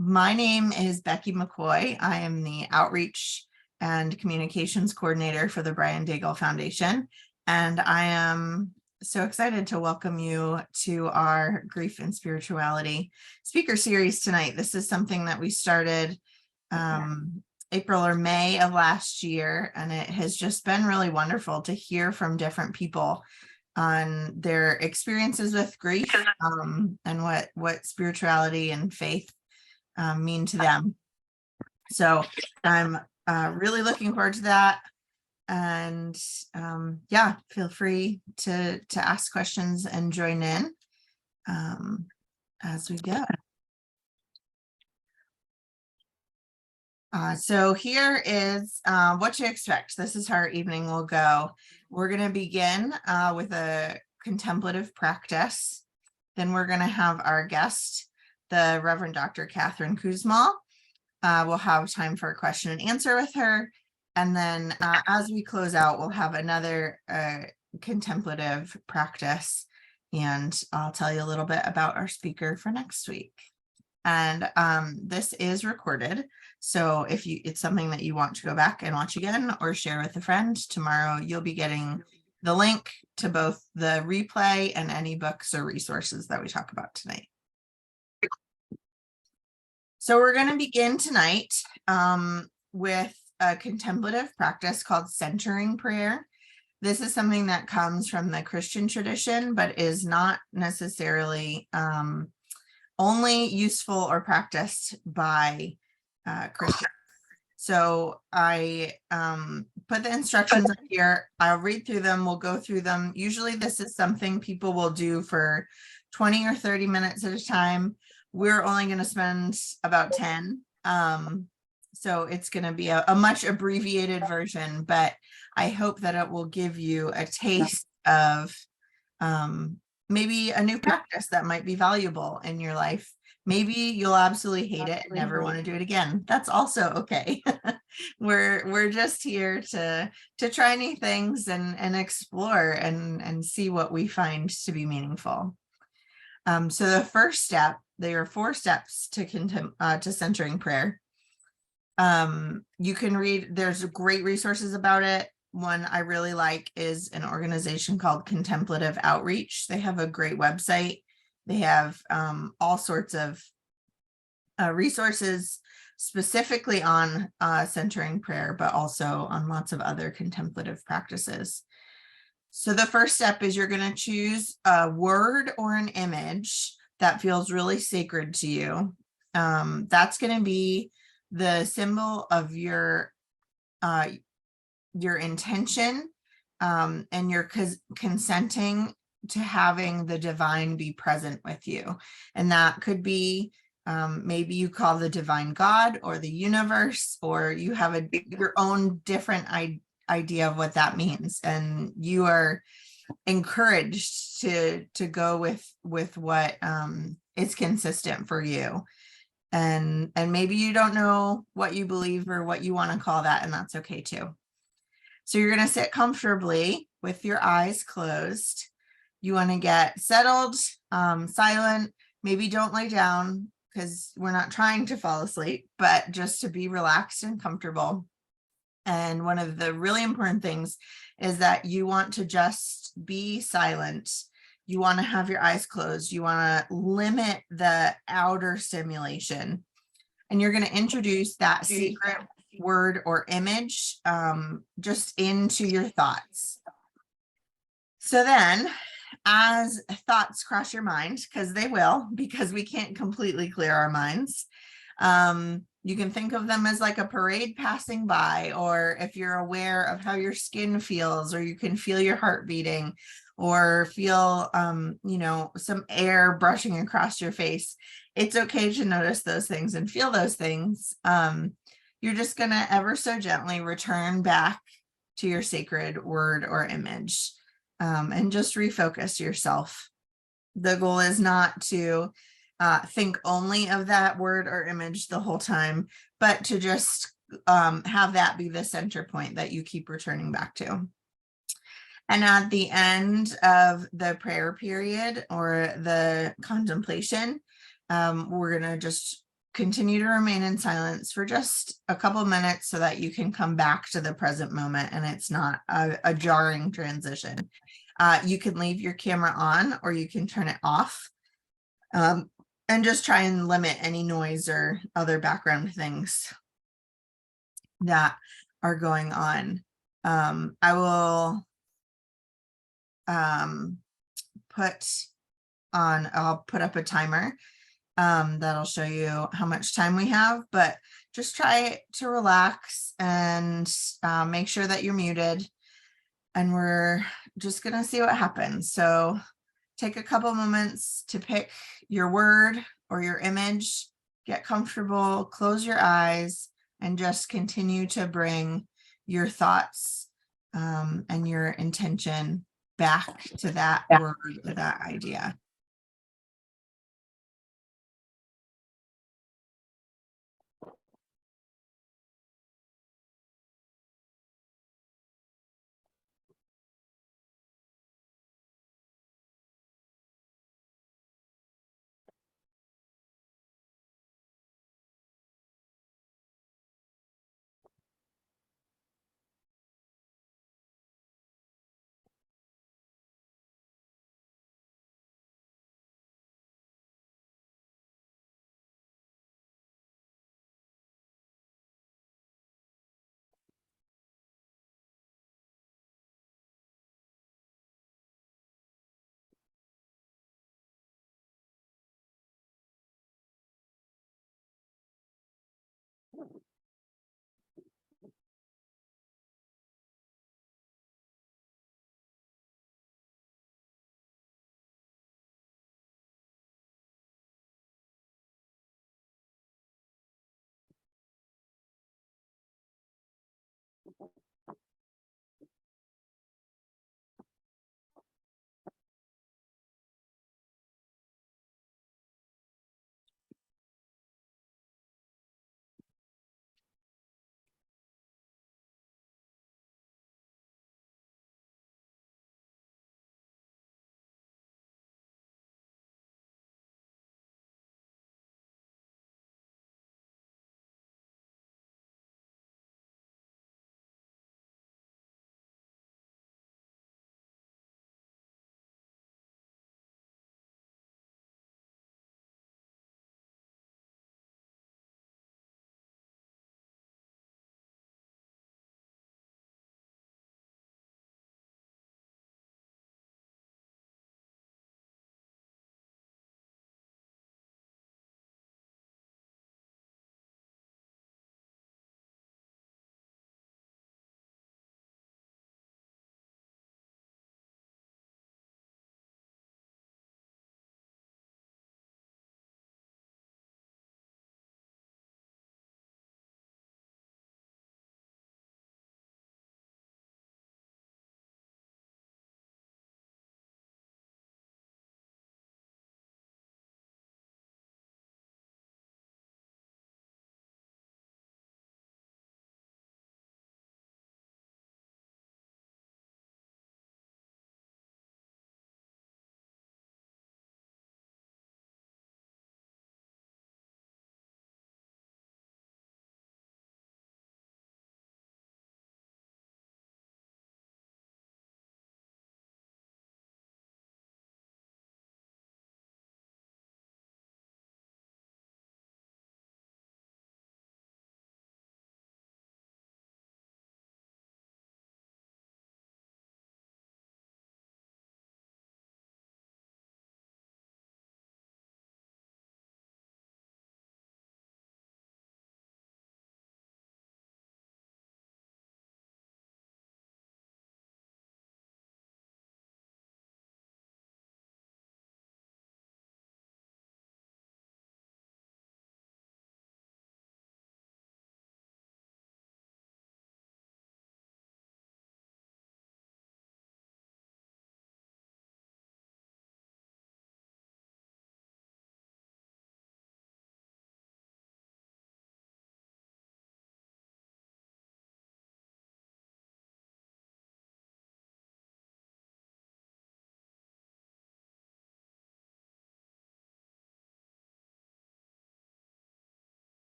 My name is Becky McCoy. I am the Outreach and Communications Coordinator for the Brian Dagle Foundation, and I am so excited to welcome you to our Grief and Spirituality speaker series tonight. This is something that we started April or May of last year, and it has just been really wonderful to hear from different people on their experiences with grief and what spirituality and faith mean to them. So I'm really looking forward to that. And yeah, feel free to ask questions and join in as we go. So here is what to expect. This is how our evening will go. We're going to begin with a contemplative practice. Then we're going to have our guest, the Reverend Dr. Katherine Kussmaul. We'll have time for a question and answer with her. And then as we close out, we'll have another contemplative practice. And I'll tell you a little bit about our speaker for next week. And this is recorded. So if it's something that you want to go back and watch again or share with a friend, tomorrow you'll be getting the link to both the replay and any books or resources that we talk about tonight. So we're going to begin tonight with a contemplative practice called centering prayer. This is something that comes from the Christian tradition, but is not necessarily only useful or practiced by Christians. So I put the instructions up here. I'll read through them. We'll go through them. Usually this is something people will do for 20 or 30 minutes at a time. We're only going to spend about 10. So it's going to be a much abbreviated version, but I hope that it will give you a taste of maybe a new practice that might be valuable in your life. Maybe you'll absolutely hate it and never want to do it again. That's also okay. We're just here to try new things and explore and see what we find to be meaningful. So the first step, there are 4 steps to centering prayer. You can read, there's great resources about it. One I really like is an organization called Contemplative Outreach. They have a great website. They have all sorts of resources specifically on centering prayer, but also on lots of other contemplative practices. So the first step is you're going to choose a word or an image that feels really sacred to you. That's going to be the symbol of your intention and your consenting to having the divine be present with you. And that could be maybe you call the divine God or the universe, or you have your own different idea of what that means. And you are encouraged to go with what is consistent for you. And maybe you don't know what you believe or what you want to call that, and that's okay too. So you're going to sit comfortably with your eyes closed. You want to get settled, silent. Maybe don't lay down because we're not trying to fall asleep, but just to be relaxed and comfortable. And one of the really important things is that you want to just be silent. You want to have your eyes closed. You want to limit the outer stimulation. And you're going to introduce that secret word or image just into your thoughts. So then, as thoughts cross your mind, because they will, because we can't completely clear our minds, you can think of them as like a parade passing by, or if you're aware of how your skin feels, or you can feel your heart beating, or feel, some air brushing across your face. It's okay to notice those things and feel those things. You're just going to ever so gently return back to your sacred word or image and just refocus yourself. The goal is not to think only of that word or image the whole time, but to just have that be the center point that you keep returning back to. And at the end of the prayer period or the contemplation, we're going to just continue to remain in silence for just a couple minutes so that you can come back to the present moment and it's not a jarring transition. You can leave your camera on or you can turn it off, and just try and limit any noise or other background things that are going on. I will I'll put up a timer that'll show you how much time we have, but just try to relax and make sure that you're muted, and we're just gonna see what happens. So take a couple moments to pick your word or your image, get comfortable, close your eyes, and just continue to bring your thoughts and your intention back to that word or that idea.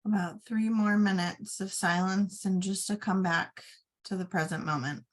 About 3 more minutes of silence and just to come back to the present moment.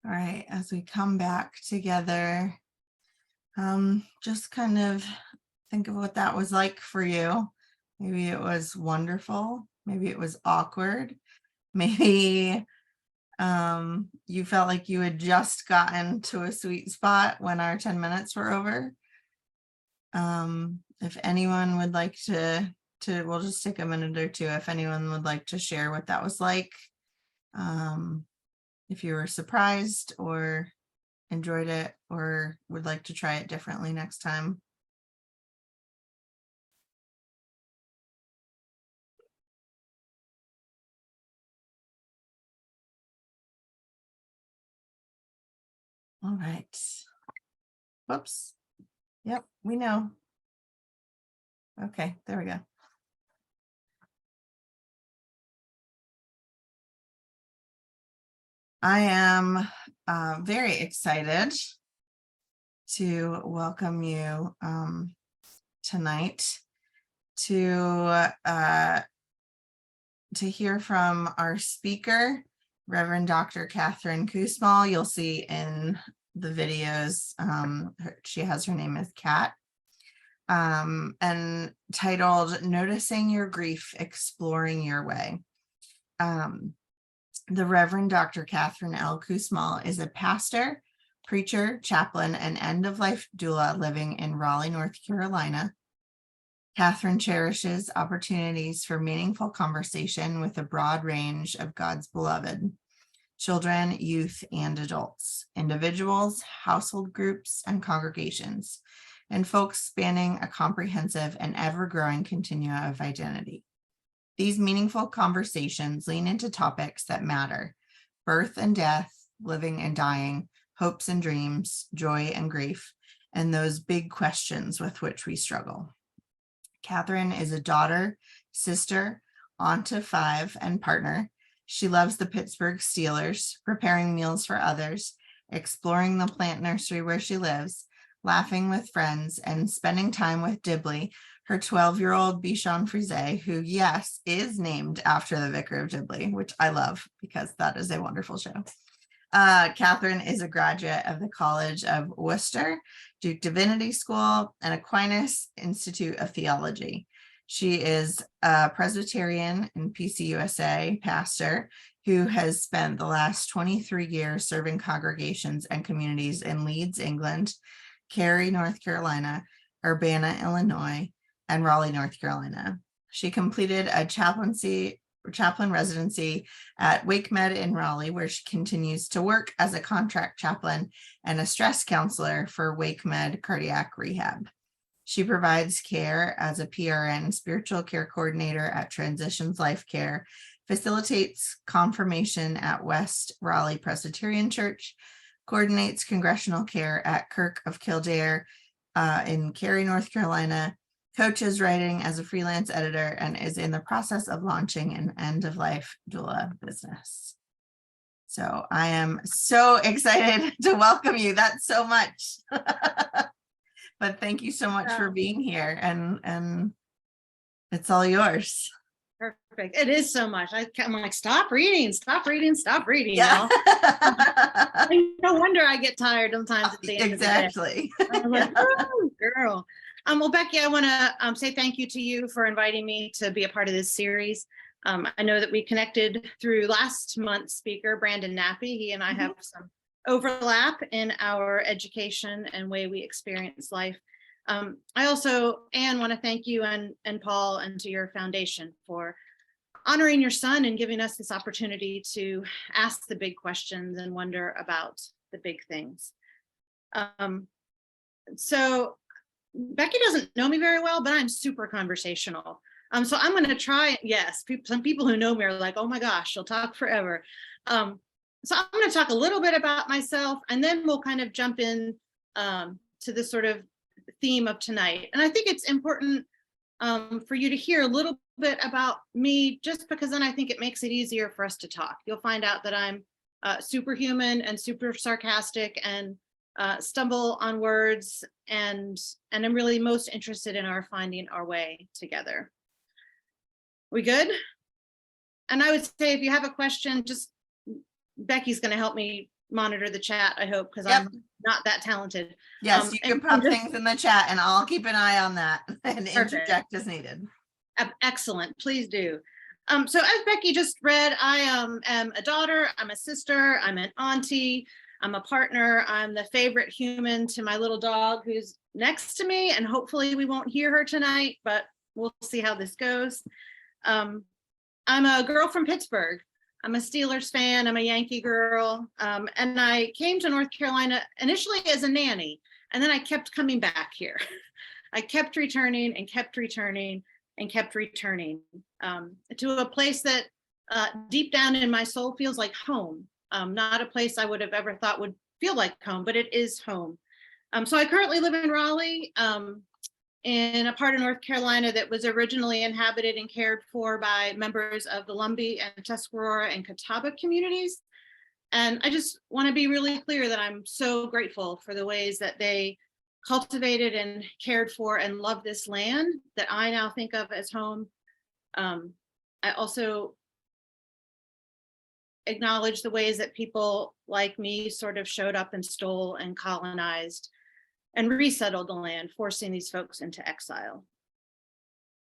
All right, as we come back together, just kind of think of what that was like for you. Maybe it was wonderful. Maybe it was awkward. Maybe you felt like you had just gotten to a sweet spot when our 10 minutes were over. If anyone would like we'll just take a minute or two. If anyone would like to share what that was like, if you were surprised or enjoyed it or would like to try it differently next time. All right. Whoops. Yep, we know. Okay, there we go. I am very excited to welcome you tonight to hear from our speaker, Reverend Dr. Katherine Kussmaul. You'll see in the videos, she has her name as Kat, and titled Noticing Your Grief, Exploring Your Way. The Reverend Dr. Katherine L. Kussmaul is a pastor, preacher, chaplain, and end-of-life doula living in Raleigh, North Carolina. Katherine cherishes opportunities for meaningful conversation with a broad range of God's beloved, children, youth, and adults, individuals, household groups, and congregations, and folks spanning a comprehensive and ever-growing continuum of identity. These meaningful conversations lean into topics that matter: birth and death, living and dying, hopes and dreams, joy and grief, and those big questions with which we struggle. Katherine is a daughter, sister, aunt of 5, and partner. She loves the Pittsburgh Steelers, preparing meals for others, exploring the plant nursery where she lives, laughing with friends, and spending time with Dibley, her 12-year-old Bichon Frise, who, yes, is named after the Vicar of Dibley, which I love because that is a wonderful show. Katherine is a graduate of the College of Worcester, Duke Divinity School, and Aquinas Institute of Theology. She is a Presbyterian and PCUSA pastor who has spent the last 23 years serving congregations and communities in Leeds, England, Cary, North Carolina, Urbana, Illinois, and Raleigh, North Carolina. She completed a chaplaincy chaplain residency at WakeMed in Raleigh, where she continues to work as a contract chaplain and a stress counselor for WakeMed Cardiac Rehab. She provides care as a PRN spiritual care coordinator at Transitions Life Care, facilitates confirmation at West Raleigh Presbyterian Church, coordinates congregational care at Kirk of Kildare in Cary, North Carolina, coaches writing as a freelance editor, and is in the process of launching an end-of-life doula business. So I am so excited to welcome you. That's so much. But thank you so much for being here, and it's all yours. Perfect. It is so much. I'm like, stop reading. Yeah. No wonder I get tired sometimes at the end Exactly. of the day. I'm like, oh, girl. Well, Becky, I want to say thank you to you for inviting me to be a part of this series. I know that we connected through last month's speaker, Brandon Nappy. He and I have some overlap in our education and way we experience life. I also, Anne, want to thank you and Paul and to your foundation for honoring your son and giving us this opportunity to ask the big questions and wonder about the big things. So Becky doesn't know me very well, but I'm super conversational. So I'm going to try. Yes, some people who know me are like, oh my gosh, she'll talk forever. So I'm going to talk a little bit about myself, and then we'll kind of jump in to this sort of theme of tonight. And I think it's important for you to hear a little bit about me, just because then I think it makes it easier for us to talk. You'll find out that I'm superhuman and super sarcastic and stumble on words, and I'm really most interested in our finding our way together. We good? And I would say if you have a question, just Becky's going to help me monitor the chat, I hope, because I'm not that talented. Yes, you can pop things in the chat and I'll keep an eye on that and interject as needed. Excellent, please do. So as Becky just read, I am a daughter, I'm a sister, I'm an auntie, I'm a partner, I'm the favorite human to my little dog who's next to me, and hopefully we won't hear her tonight, but we'll see how this goes. I'm a girl from Pittsburgh. I'm a Steelers fan, I'm a Yankee girl, and I came to North Carolina initially as a nanny, and then I kept coming back here. I kept returning and kept returning and kept returning to a place that deep down in my soul feels like home, not a place I would have ever thought would feel like home, but it is home. So I currently live in Raleigh, in a part of North Carolina that was originally inhabited and cared for by members of the Lumbee and Tuscarora and Catawba communities. And I just want to be really clear that I'm so grateful for the ways that they cultivated and cared for and loved this land that I now think of as home. I also acknowledge the ways that people like me sort of showed up and stole and colonized and resettled the land, forcing these folks into exile.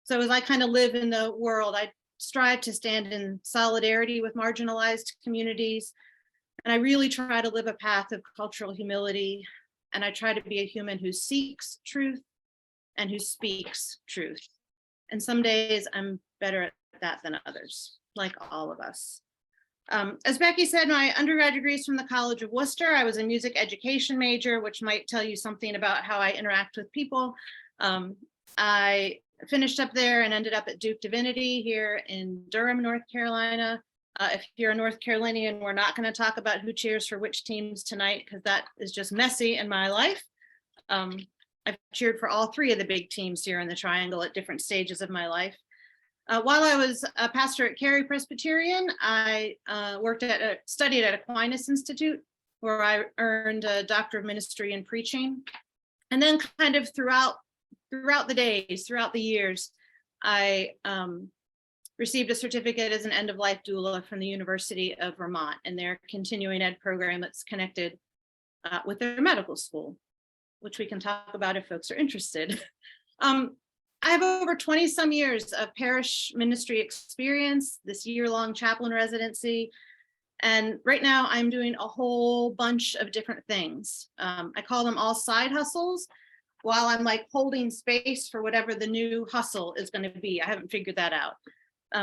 So as I kind of live in the world, I strive to stand in solidarity with marginalized communities. And I really try to live a path of cultural humility. And I try to be a human who seeks truth and who speaks truth. And some days I'm better at that than others, like all of us. As Becky said, my undergrad degree is from the College of Worcester. I was a music education major, which might tell you something about how I interact with people. I finished up there and ended up at Duke Divinity here in Durham, North Carolina. If you're a North Carolinian, we're not going to talk about who cheers for which teams tonight, because that is just messy in my life. I've cheered for all three of the big teams here in the Triangle at different stages of my life. While I was a pastor at Cary Presbyterian, I studied at Aquinas Institute, where I earned a Doctor of Ministry in Preaching. And then kind of throughout the days, throughout the years, I received a certificate as an end-of-life doula from the University of Vermont and their continuing ed program that's connected with their medical school, which we can talk about if folks are interested. I have over 20 some years of parish ministry experience, this year-long chaplain residency, and right now I'm doing a whole bunch of different things. I call them all side hustles, while I'm like holding space for whatever the new hustle is going to be. I haven't figured that out.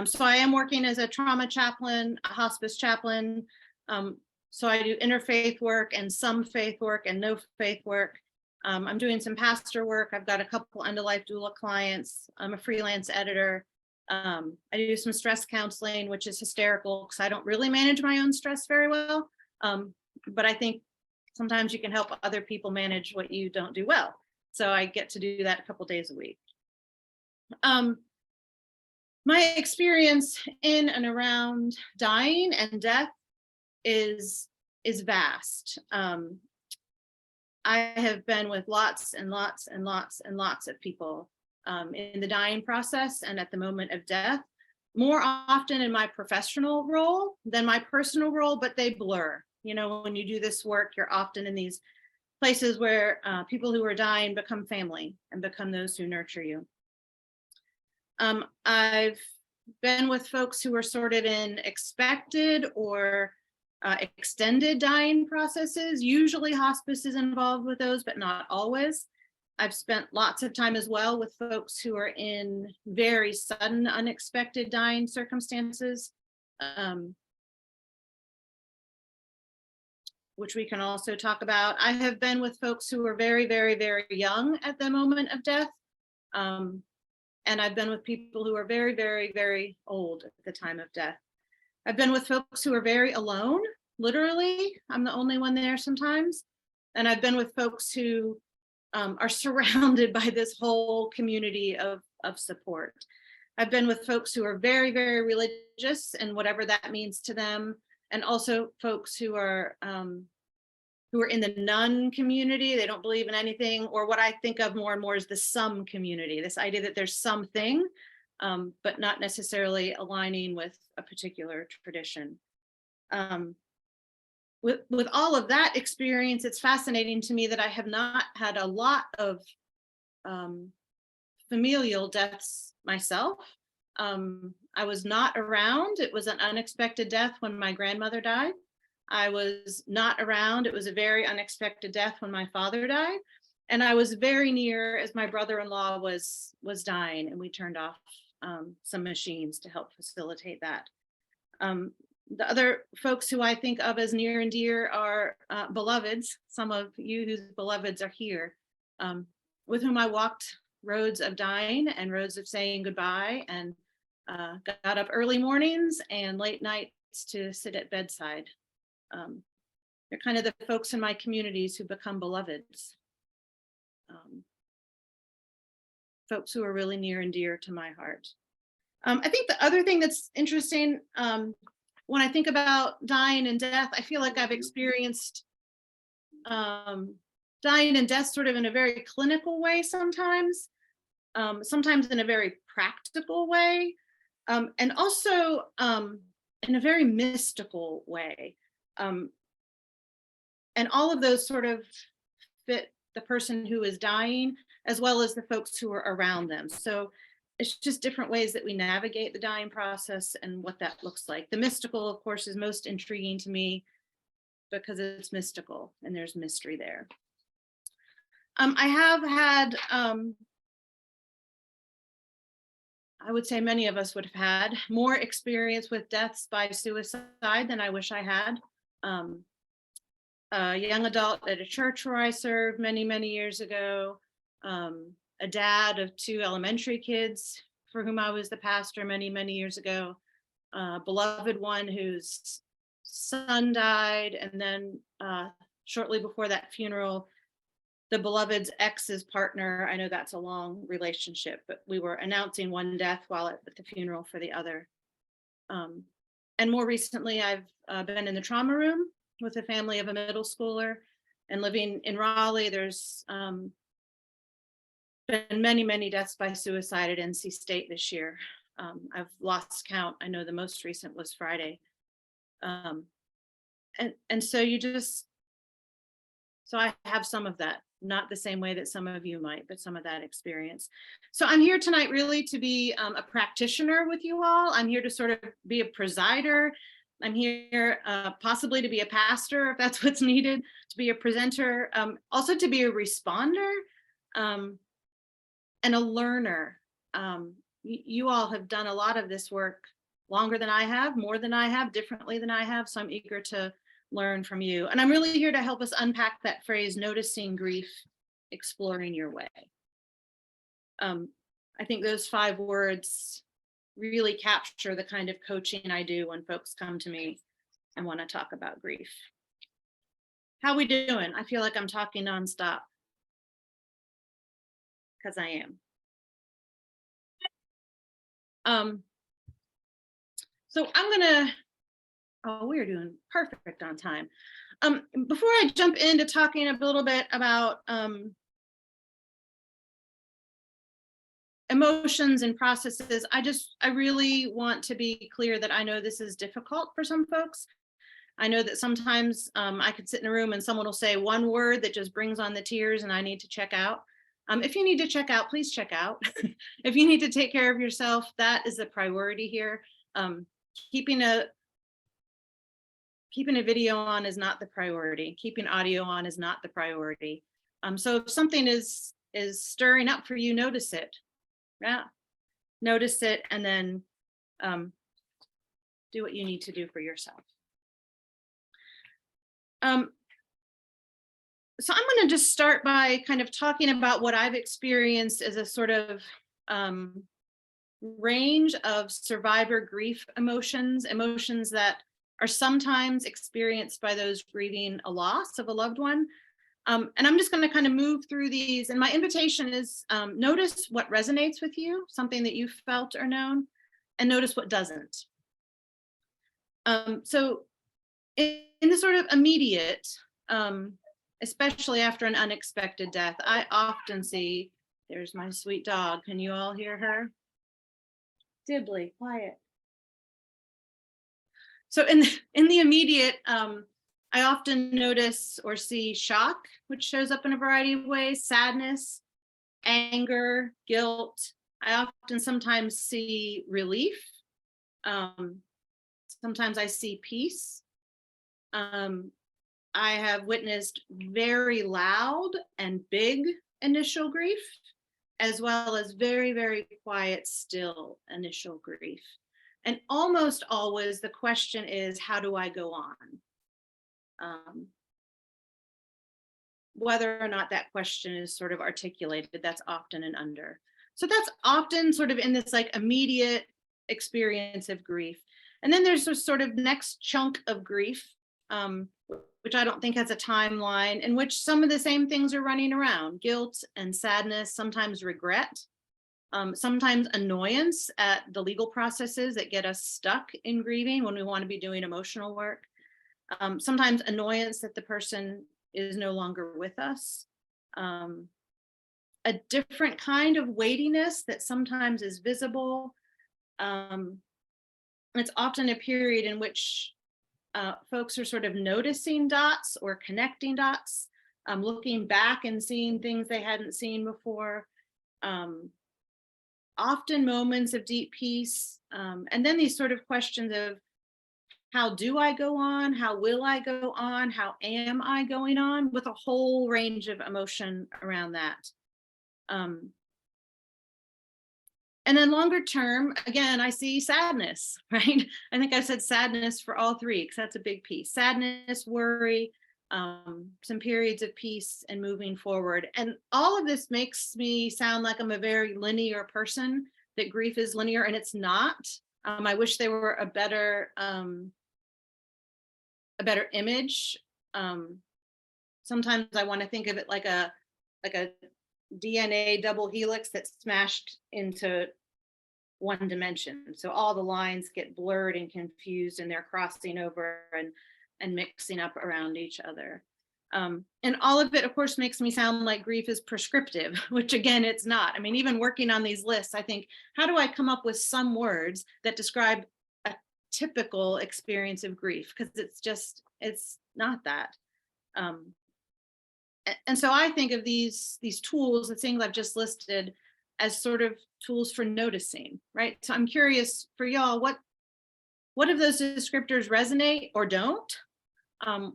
So I am working as a trauma chaplain, a hospice chaplain. So I do interfaith work and some faith work and no faith work. I'm doing some pastor work. I've got a couple end-of-life doula clients. I'm a freelance editor. I do some stress counseling, which is hysterical because I don't really manage my own stress very well. But I think sometimes you can help other people manage what you don't do well. So I get to do that a couple days a week. My experience in and around dying and death is vast. I have been with lots and lots and lots and lots of people in the dying process and at the moment of death, more often in my professional role than my personal role, but they blur. You know, when you do this work, you're often in these places where people who are dying become family and become those who nurture you. I've been with folks who are sort of in expected or extended dying processes. Usually hospice is involved with those, but not always. I've spent lots of time as well with folks who are in very sudden, unexpected dying circumstances, which we can also talk about. I have been with folks who are very, very, very young at the moment of death. And I've been with people who are very, very, very old at the time of death. I've been with folks who are very alone, literally. I'm the only one there sometimes. And I've been with folks who are surrounded by this whole community of support. I've been with folks who are very, very religious and whatever that means to them. And also folks who are in the none community. They don't believe in anything, or what I think of more and more is the some community, this idea that there's something, but not necessarily aligning with a particular tradition. With all of that experience, it's fascinating to me that I have not had a lot of familial deaths myself. I was not around. It was an unexpected death when my grandmother died. I was not around. It was a very unexpected death when my father died. And I was very near as my brother-in-law was dying, and we turned off some machines to help facilitate that. The other folks who I think of as near and dear are beloveds, some of you whose beloveds are here, with whom I walked roads of dying and roads of saying goodbye, and got up early mornings and late nights to sit at bedside. They're kind of the folks in my communities who become beloveds. Folks who are really near and dear to my heart. I think the other thing that's interesting, when I think about dying and death, I feel like I've experienced dying and death sort of in a very clinical way sometimes, sometimes in a very practical way, and also in a very mystical way. And all of those sort of fit the person who is dying, as well as the folks who are around them. So it's just different ways that we navigate the dying process and what that looks like. The mystical, of course, is most intriguing to me because it's mystical and there's mystery there. I have had, I would say many of us would have had more experience with deaths by suicide than I wish I had. A young adult at a church where I served many, many years ago, a dad of 2 elementary kids for whom I was the pastor many, many years ago, a beloved one whose son died, and then shortly before that funeral, the beloved's ex's partner. I know that's a long relationship, but we were announcing one death while at the funeral for the other. And more recently, I've been in the trauma room with a family of a middle schooler, and living in Raleigh, there's been many, many deaths by suicide at NC State this year. I've lost count. I know the most recent was Friday. And so so I have some of that, not the same way that some of you might, but some of that experience. So I'm here tonight really to be a practitioner with you all. I'm here to sort of be a presider. I'm here possibly to be a pastor if that's what's needed, to be a presenter, also to be a responder and a learner. you all have done a lot of this work longer than I have, more than I have, differently than I have. So I'm eager to learn from you. And I'm really here to help us unpack that phrase, noticing grief, exploring your way. I think those 5 words really capture the kind of coaching I do when folks come to me and want to talk about grief. How we doing? I feel like I'm talking nonstop because I am. So I'm gonna, oh, we're doing perfect on time. Before I jump into talking a little bit about emotions and processes, I really want to be clear that I know this is difficult for some folks. I know that sometimes I could sit in a room and someone will say one word that just brings on the tears and I need to check out. If you need to check out, please check out. If you need to take care of yourself, that is the priority here. Keeping a video on is not the priority. Keeping audio on is not the priority. So if something is stirring up for you, notice it. Yeah, notice it, and then do what you need to do for yourself. So I'm going to just start by kind of talking about what I've experienced as a sort of range of survivor grief emotions that are sometimes experienced by those grieving a loss of a loved one. And I'm just going to kind of move through these. And my invitation is notice what resonates with you, something that you felt or known, and notice what doesn't. So in the sort of immediate, especially after an unexpected death, I often see, there's my sweet dog. Can you all hear her? Dibbly, quiet. So in the immediate, I often notice or see shock, which shows up in a variety of ways, sadness, anger, guilt. I often sometimes see relief. Sometimes I see peace. I have witnessed very loud and big initial grief, as well as very, very quiet, still initial grief. And almost always the question is, how do I go on? Whether or not that question is sort of articulated, that's often an under. So that's often sort of in this like immediate experience of grief. And then there's this sort of next chunk of grief, which I don't think has a timeline, in which some of the same things are running around: guilt and sadness, sometimes regret, sometimes annoyance at the legal processes that get us stuck in grieving when we want to be doing emotional work. Sometimes annoyance that the person is no longer with us. A different kind of weightiness that sometimes is visible. It's often a period in which folks are sort of noticing dots or connecting dots, looking back and seeing things they hadn't seen before. Often moments of deep peace. And then these sort of questions of, how do I go on? How will I go on? How am I going on? With a whole range of emotion around that. And then longer term, again, I see sadness, right? I think I said sadness for all 3, because that's a big piece. Sadness, worry, some periods of peace and moving forward. And all of this makes me sound like I'm a very linear person, that grief is linear, and it's not. I wish there were a better image. Sometimes I want to think of it like a DNA double helix that's smashed into one dimension. So all the lines get blurred and confused, and they're crossing over and mixing up around each other. And all of it, of course, makes me sound like grief is prescriptive, which again, it's not. I mean, even working on these lists, I think, how do I come up with some words that describe a typical experience of grief? Because it's not that. And so I think of these tools, the things I've just listed, as sort of tools for noticing, right? So I'm curious for y'all, what of those descriptors resonate or don't?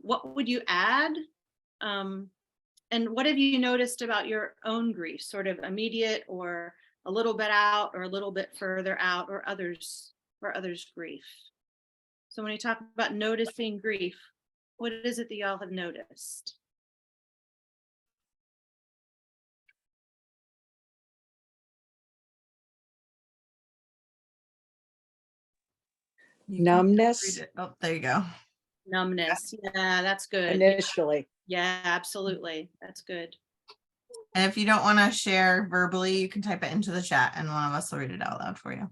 What would you add? And what have you noticed about your own grief, sort of immediate or a little bit out or a little bit further out, or others grief. So when you talk about noticing grief, what is it that y'all have noticed? You can Numbness read it. Oh, there you go. Numbness. Yeah, that's good. initially. Yeah, absolutely. That's good. And if you don't want to share verbally, you can type it into the chat and one of us will read it out loud for you.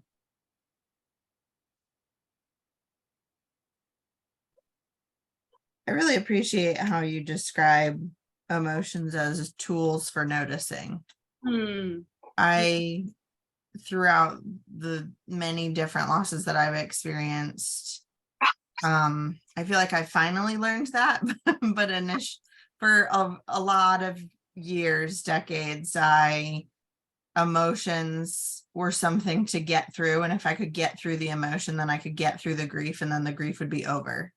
I really appreciate how you describe emotions as tools for noticing. I, throughout the many different losses that I've experienced, I feel like I finally learned that, but for a lot of years, decades, emotions were something to get through. And if I could get through the emotion, then I could get through the grief, and then the grief would be over.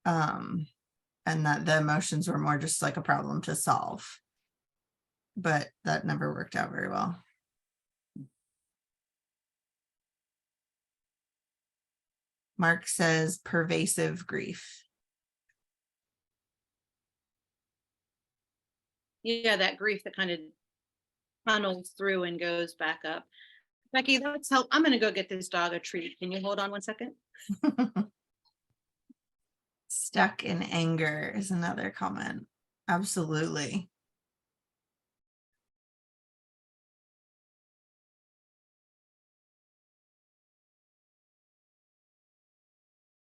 And that the emotions were more just like a problem to solve. But that never worked out very well. Mark says pervasive grief. Yeah, that grief that kind of funnels through and goes back up. Becky, that's help. I'm going to go get this dog a treat. Can you hold on one second? Stuck in anger is another comment. Absolutely.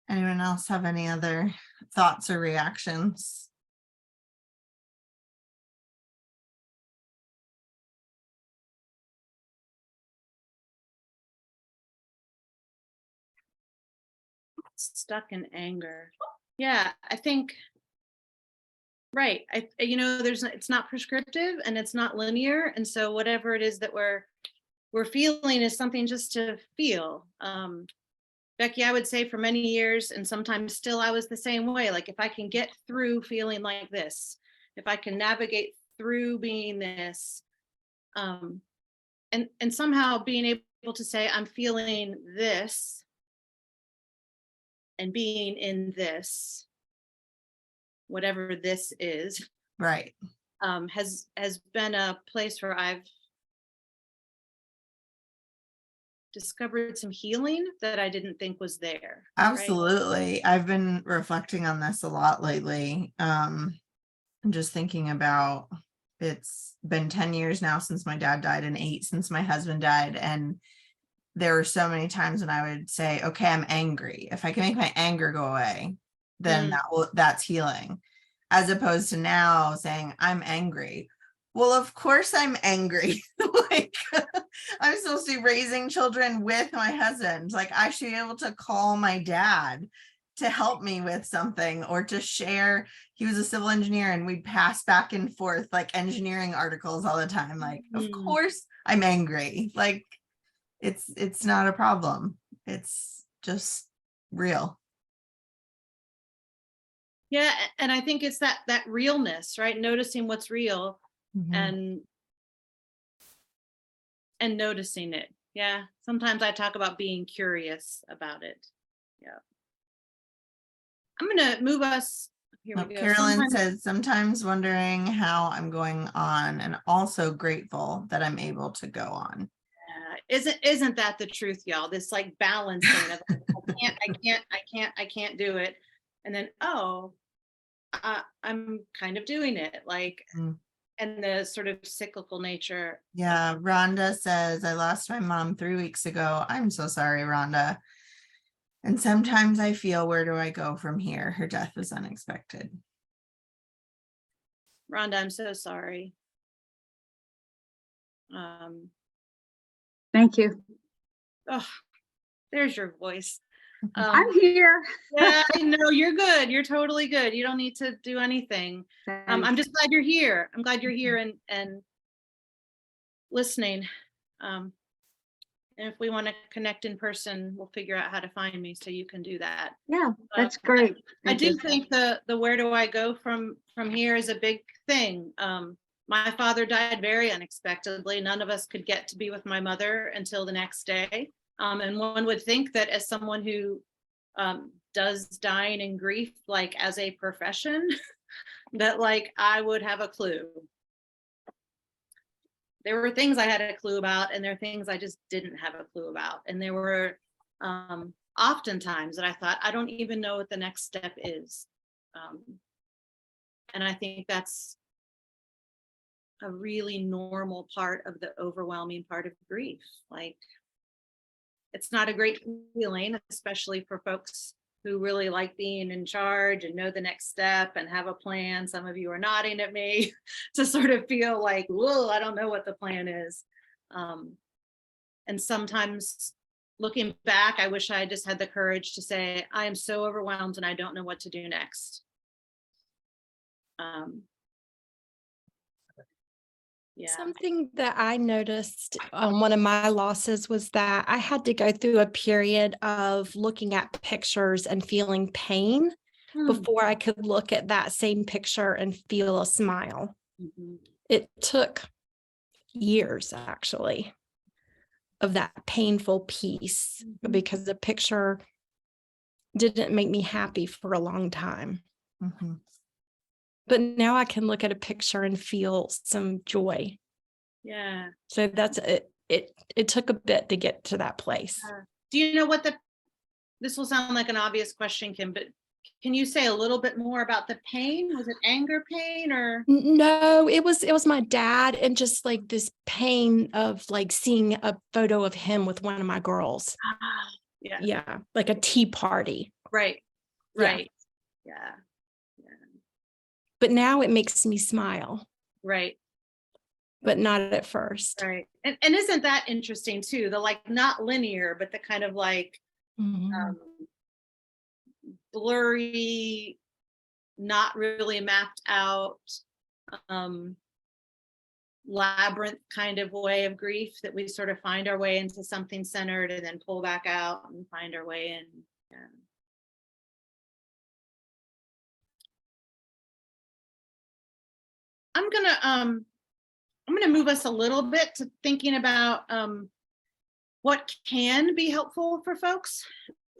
Anyone else have any other thoughts or reactions? Stuck in anger. Yeah, I think, right. It's not prescriptive and it's not linear. And so whatever it is that we're feeling is something just to feel. Becky, I would say for many years, and sometimes still, I was the same way. Like, if I can get through feeling like this, if I can navigate through being this, and somehow being able to say, I'm feeling this and being in this, whatever this is, Right. has been a place where I've discovered some healing that I didn't think was there. Absolutely. Right? I've been reflecting on this a lot lately. I'm just thinking about, it's been 10 years now since my dad died and 8 since my husband died. And there were so many times when I would say, okay, I'm angry. If I can make my anger go away, then that's healing. As opposed to now saying, I'm angry. Well, of course I'm angry. Like, I'm supposed to be raising children with my husband. Like, I should be able to call my dad to help me with something, or to share. He was a civil engineer and we'd pass back and forth like engineering articles all the time. Like, of course I'm angry. Like, it's not a problem. It's just real. Yeah, and I think it's that realness, right? Noticing what's real. And noticing it. Yeah, sometimes I talk about being curious about it. Yeah, I'm gonna move us. Here we go. Carolyn says, sometimes wondering how I'm going on, and also grateful that I'm able to go on. Isn't that the truth, y'all? This like balancing of I can't do it, and then I'm kind of doing it, like, and the sort of cyclical nature. Yeah, Rhonda says, I lost my mom 3 weeks ago. I'm so sorry, Rhonda. And sometimes I feel, where do I go from here? Her death was unexpected. Rhonda, I'm so sorry. Thank you. Oh, there's your voice. I'm here. Yeah, I know, you're good. You're totally good. You don't need to do anything. I'm just glad you're here. I'm glad you're here and listening. And if we want to connect in person, we'll figure out how to find me so you can do that. Yeah, that's great. I do think the where do I go from here is a big thing. My father died very unexpectedly. None of us could get to be with my mother until the next day. And one would think that as someone who does dying and grief like as a profession, that like I would have a clue. There were things I had a clue about, and there are things I just didn't have a clue about. And there were oftentimes that I thought, I don't even know what the next step is. And I think that's a really normal part of the overwhelming part of grief. Like, it's not a great feeling, especially for folks who really like being in charge and know the next step and have a plan. Some of you are nodding at me to sort of feel like, whoa, I don't know what the plan is. And sometimes looking back, I wish I just had the courage to say, I am so overwhelmed and I don't know what to do next. Yeah. Something that I noticed on one of my losses was that I had to go through a period of looking at pictures and feeling pain before I could look at that same picture and feel a smile. It took years, actually, of that painful piece because the picture didn't make me happy for a long time. But now I can look at a picture and feel some joy. Yeah. So that's it. It took a bit to get to that place. Do you know what this will sound like an obvious question, Kim, but can you say a little bit more about the pain? Was it anger pain or? No, it was my dad, and just like this pain of like seeing a photo of him with one of my girls. Yeah. Yeah, like a tea party. Right. Right. Yeah. But now it makes me smile. Right. But not at first. Right. And isn't that interesting too? The like not linear, but the kind of like blurry, not really mapped out, labyrinth kind of way of grief that we sort of find our way into something centered and then pull back out and find our way in. Yeah. I'm gonna move us a little bit to thinking about what can be helpful for folks.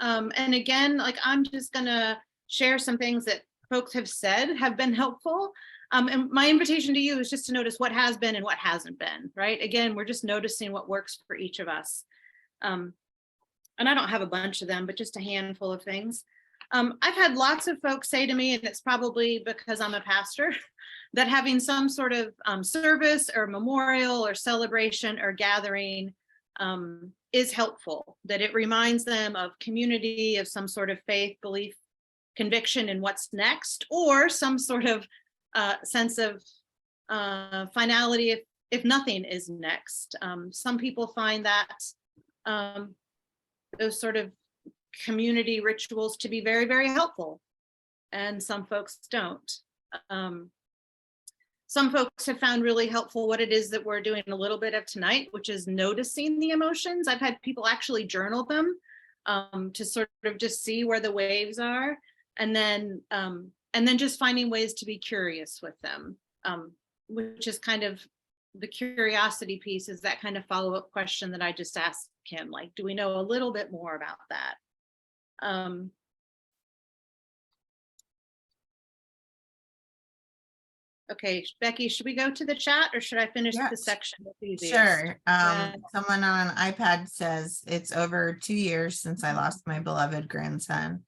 And again, like I'm just gonna share some things that folks have said have been helpful. And my invitation to you is just to notice what has been and what hasn't been, right? Again, we're just noticing what works for each of us. And I don't have a bunch of them, but just a handful of things. I've had lots of folks say to me, and it's probably because I'm a pastor, that having some sort of service or memorial or celebration or gathering is helpful, that it reminds them of community, of some sort of faith, belief, conviction in what's next, or some sort of sense of finality if nothing is next. Some people find that those sort of community rituals to be very, very helpful, and some folks don't. Some folks have found really helpful what it is that we're doing a little bit of tonight, which is noticing the emotions. I've had people actually journal them to sort of just see where the waves are, and then just finding ways to be curious with them, which is kind of the curiosity piece, is that kind of follow-up question that I just asked Kim, like, do we know a little bit more about that? Okay, Becky, should we go to the chat or should I finish the section? Sure. Someone on an iPad says it's over 2 years since I lost my beloved grandson.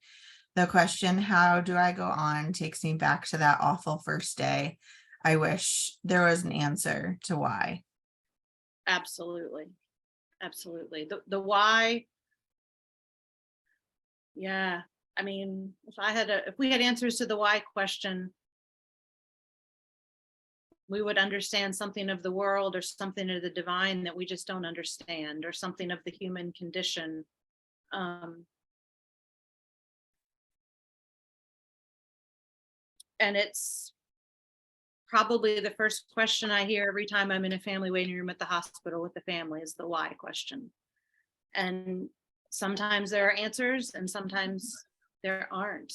The question, how do I go on, takes me back to that awful first day. I wish there was an answer to why. Absolutely. Absolutely. The why. Yeah. I mean, if we had answers to the why question, we would understand something of the world or something of the divine that we just don't understand, or something of the human condition. And it's probably the first question I hear every time I'm in a family waiting room at the hospital with the family, is the why question. And sometimes there are answers and sometimes there aren't.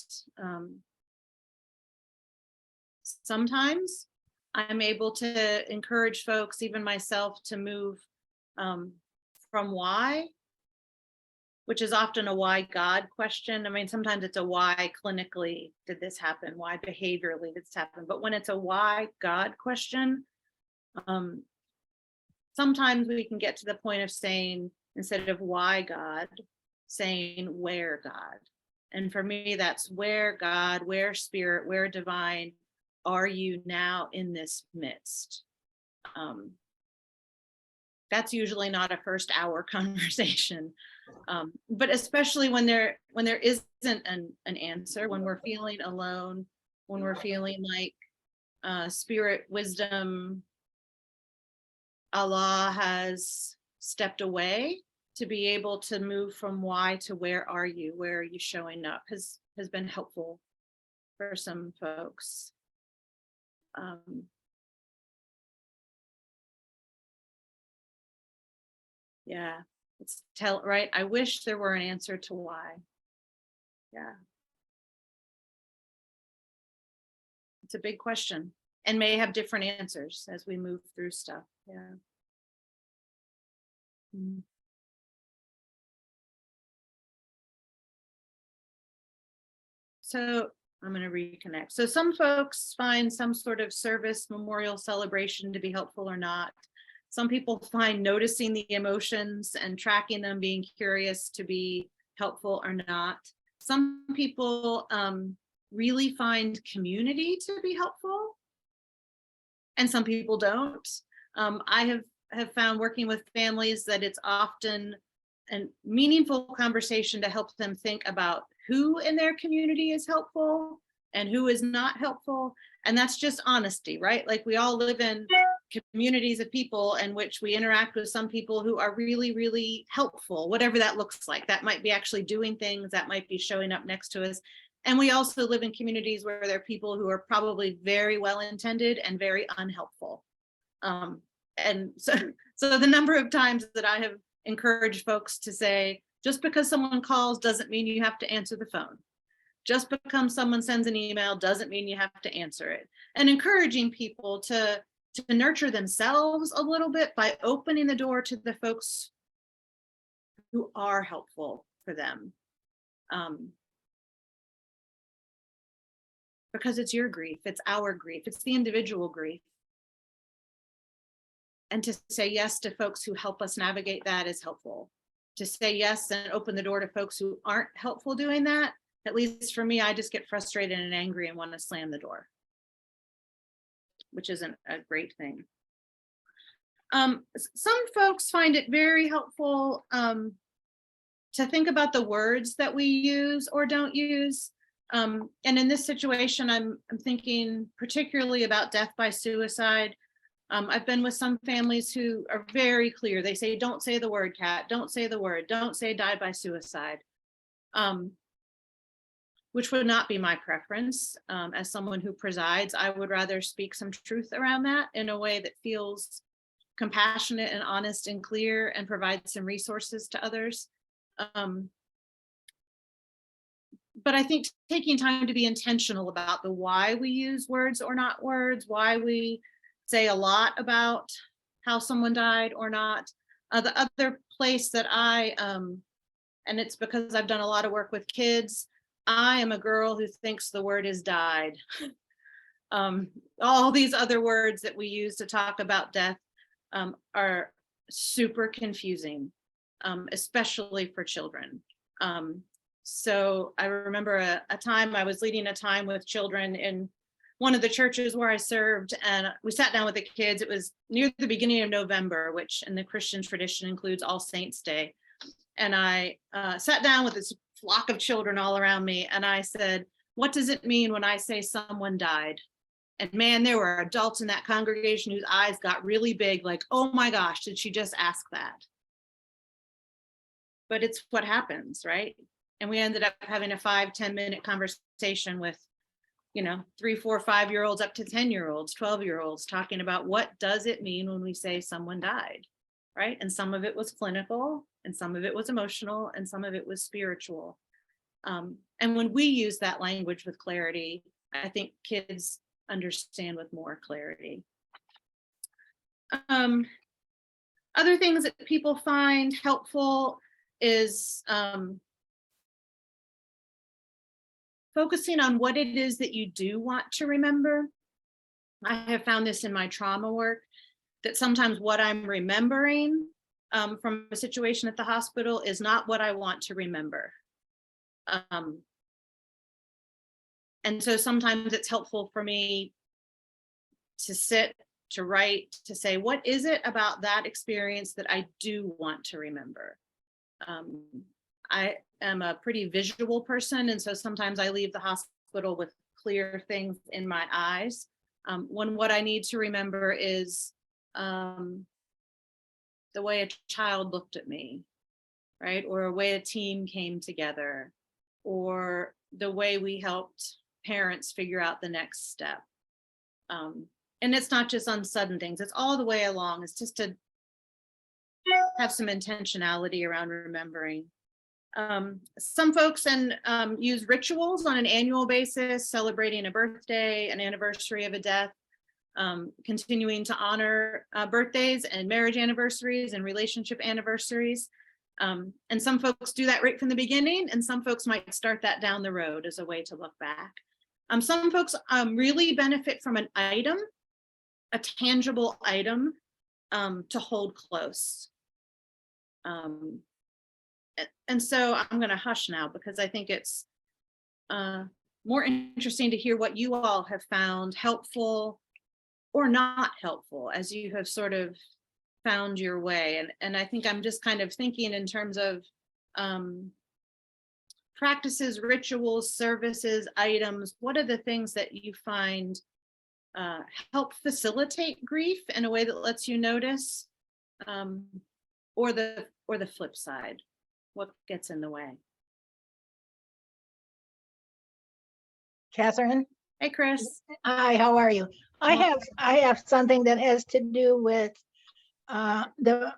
Sometimes I'm able to encourage folks, even myself, to move from why, which is often a why God question. I mean, sometimes it's a why clinically did this happen? Why behaviorally did this happen? But when it's a why God question, sometimes we can get to the point of saying, instead of why God, saying where God. And for me, that's where God, where spirit, where divine are you now in this midst? That's usually not a first hour conversation, but especially when there isn't an answer, when we're feeling alone, when we're feeling like spirit, wisdom, Allah has stepped away, to be able to move from why to where are you showing up has been helpful for some folks. Yeah, it's right. I wish there were an answer to why. Yeah. It's a big question and may have different answers as we move through stuff. Yeah. So I'm going to reconnect. So some folks find some sort of service, memorial, celebration to be helpful or not. Some people find noticing the emotions and tracking them, being curious, to be helpful or not. Some people really find community to be helpful, and some people don't. I have found, working with families, that it's often a meaningful conversation to help them think about who in their community is helpful and who is not helpful. And that's just honesty, right? Like, we all live in communities of people in which we interact with some people who are really, really helpful, whatever that looks like. That might be actually doing things, that might be showing up next to us. And we also live in communities where there are people who are probably very well-intended and very unhelpful. And so the number of times that I have encouraged folks to say, just because someone calls doesn't mean you have to answer the phone. Just because someone sends an email doesn't mean you have to answer it. And encouraging people to nurture themselves a little bit by opening the door to the folks who are helpful for them. Because it's your grief, it's our grief, it's the individual grief. And to say yes to folks who help us navigate that is helpful. To say yes and open the door to folks who aren't helpful doing that, at least for me, I just get frustrated and angry and want to slam the door, which isn't a great thing. Some folks find it very helpful to think about the words that we use or don't use. And in this situation, I'm thinking particularly about death by suicide. I've been with some families who are very clear. They say, don't say the word, Kat, don't say the word, don't say died by suicide, which would not be my preference. As someone who presides, I would rather speak some truth around that in a way that feels compassionate and honest and clear, and provide some resources to others. But I think taking time to be intentional about the why we use words or not words, why we say a lot about how someone died or not. The other place that and it's because I've done a lot of work with kids, I am a girl who thinks the word is died. All these other words that we use to talk about death are super confusing, especially for children. So I remember a time I was leading a time with children in one of the churches where I served, and we sat down with the kids. It was near the beginning of November, which in the Christian tradition includes All Saints Day. And I sat down with this flock of children all around me, and I said, what does it mean when I say someone died? And man, there were adults in that congregation whose eyes got really big, like, oh my gosh, did she just ask that? But it's what happens, right? And we ended up having a 5-10 minute conversation with 3, 4, 5-year-olds up to 10-year-olds, 12-year-olds, talking about what does it mean when we say someone died, right? And some of it was clinical, and some of it was emotional, and some of it was spiritual. And when we use that language with clarity, I think kids understand with more clarity. Other things that people find helpful is focusing on what it is that you do want to remember. I have found this in my trauma work, that sometimes what I'm remembering from a situation at the hospital is not what I want to remember. And so sometimes it's helpful for me to sit, to write, to say, what is it about that experience that I do want to remember? I am a pretty visual person, and so sometimes I leave the hospital with clear things in my eyes. When what I need to remember is the way a child looked at me, right? Or a way a team came together, or the way we helped parents figure out the next step. And it's not just on sudden things, it's all the way along. It's just to have some intentionality around remembering. Some folks use rituals on an annual basis, celebrating a birthday, an anniversary of a death, continuing to honor birthdays and marriage anniversaries and relationship anniversaries. And some folks do that right from the beginning, and some folks might start that down the road as a way to look back. Some folks really benefit from an item, a tangible item to hold close. And so I'm going to hush now because I think it's more interesting to hear what you all have found helpful or not helpful as you have sort of found your way. And I think I'm just kind of thinking in terms of practices, rituals, services, items. What are the things that you find help facilitate grief in a way that lets you notice, or the flip side? What gets in the way? Catherine? Hey, Chris. Hi, how are you? I have something that has to do with the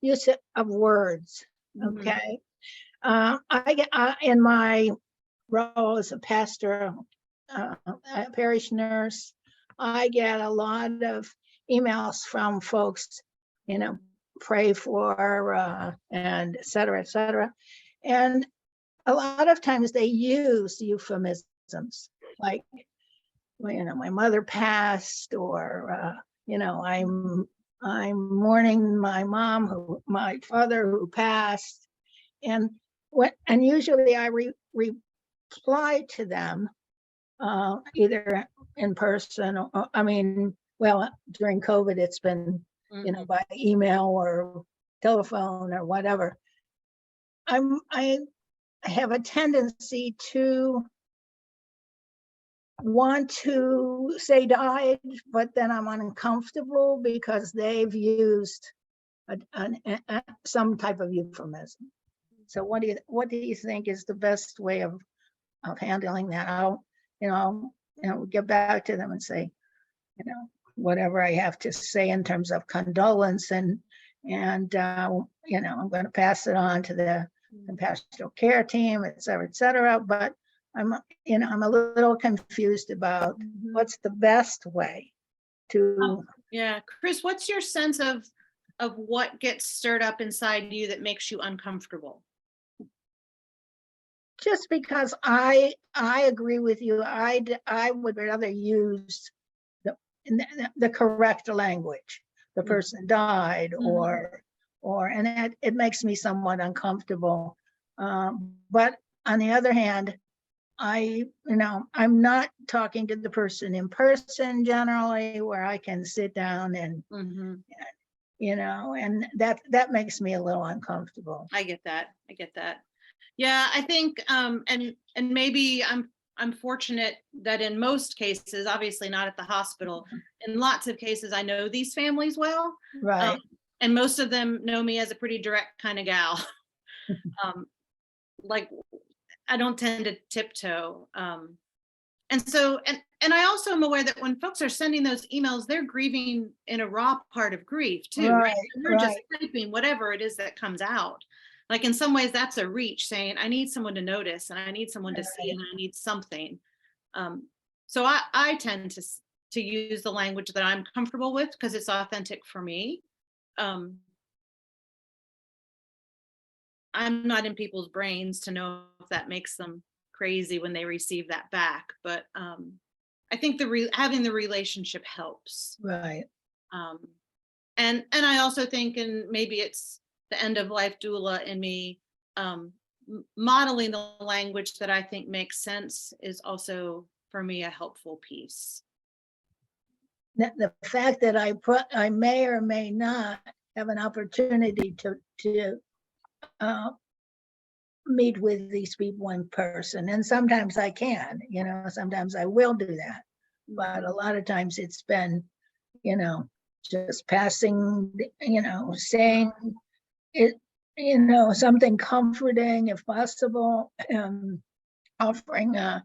use of words. Okay. I get in my role as a pastor, a parish nurse, I get a lot of emails from folks, pray for and et cetera, et cetera. And a lot of times they use euphemisms like, my mother passed, or, I'm mourning my father who passed. And usually I reply to them either in person or, during COVID, it's been, by email or telephone or whatever. I have a tendency to want to say died, but then I'm uncomfortable because they've used some type of euphemism. So what do you think is the best way of handling that? I'll get back to them and say, whatever I have to say in terms of condolence, and I'm going to pass it on to the pastoral care team, et cetera. But I'm a little confused about what's the best way to. Yeah, Chris, what's your sense of what gets stirred up inside you that makes you uncomfortable? Just because I agree with you, I would rather use the correct language. The person died, or and it makes me somewhat uncomfortable. But on the other hand, I'm not talking to the person in person generally, where I can sit down and and that makes me a little uncomfortable. I get that. Yeah, I think and maybe I'm fortunate that in most cases, obviously not at the hospital, in lots of cases I know these families well. Right. And most of them know me as a pretty direct kind of gal. Like, I don't tend to tiptoe. And so, and I also am aware that when folks are sending those emails, they're grieving in a raw part of grief too, right? They're just typing whatever it is that comes out. Like, in some ways that's a reach, saying, I need someone to notice, and I need someone to see, and I need something. So I tend to use the language that I'm comfortable with because it's authentic for me. I'm not in people's brains to know if that makes them crazy when they receive that back, but I think having the relationship helps. Right. And I also think, and maybe it's the end of life doula in me, modeling the language that I think makes sense is also for me a helpful piece. The fact that I may or may not have an opportunity to meet with these people in person, and sometimes I can, sometimes I will do that, but a lot of times it's been, just passing, saying it, something comforting if possible, offering a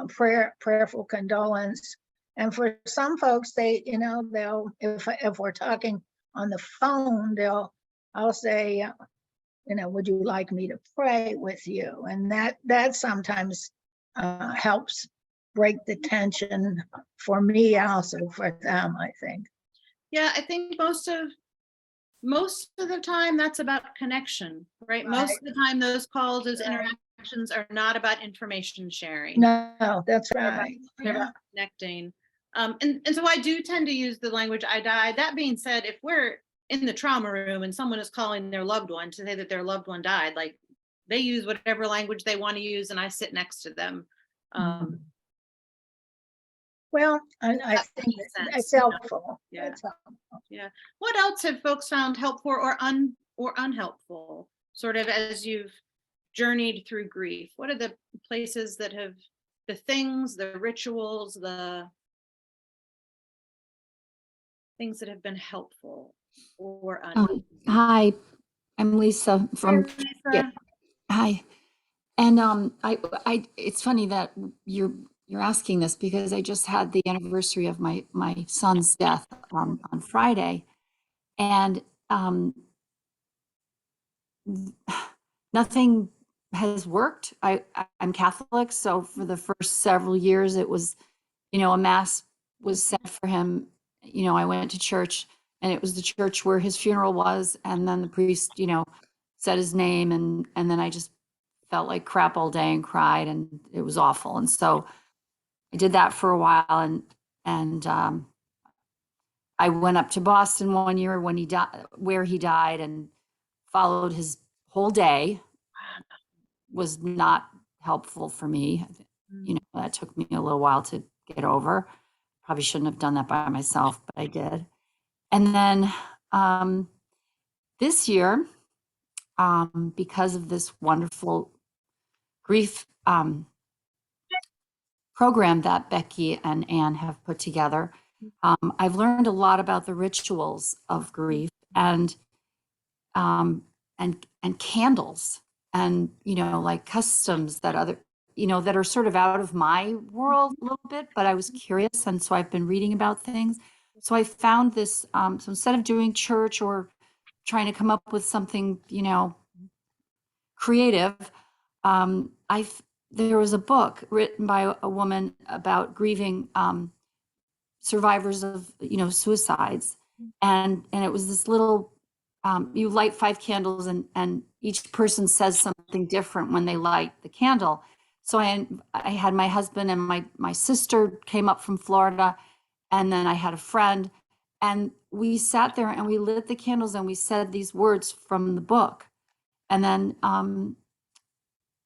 prayerful condolence. And for some folks, they'll, if we're talking on the phone, I'll say, would you like me to pray with you? And that sometimes helps break the tension for me, also for them, I think. Yeah, I think most of the time that's about connection, right? Most of the time those calls, those interactions are not about information sharing. No, that's right. They're about connecting. And so I do tend to use the language "I died." That being said, if we're in the trauma room and someone is calling their loved one to say that their loved one died, like, they use whatever language they want to use and I sit next to them. Well, I think it's helpful. Yeah. It's helpful. Yeah. What else have folks found helpful or unhelpful, sort of as you've journeyed through grief? What are the places that have, the things, the rituals, the things that have been helpful or unhelpful? Hi, I'm Lisa from. Hi, Lisa. Hi, and it's funny that you're asking this because I just had the anniversary of my son's death on Friday, and nothing has worked. I'm Catholic, so for the first several years, it was, a mass was said for him. I went to church, and it was the church where his funeral was, and then the priest, said his name, and then I just felt like crap all day and cried, and it was awful. And so I did that for a while, and I went up to Boston one year when he died, where he died, and followed his whole day. Was not helpful for me. That took me a little while to get over. Probably shouldn't have done that by myself, but I did. And then this year, because of this wonderful grief program that Becky and Anne have put together, I've learned a lot about the rituals of grief and candles and, like customs that that are sort of out of my world a little bit, but I was curious. And so I've been reading about things. So I found this, so instead of doing church or trying to come up with something, creative, there was a book written by a woman about grieving survivors of, suicides. And it was this little, you light 5 candles and each person says something different when they light the candle. So I had my husband and my sister came up from Florida, and then I had a friend, and we sat there and we lit the candles and we said these words from the book. And then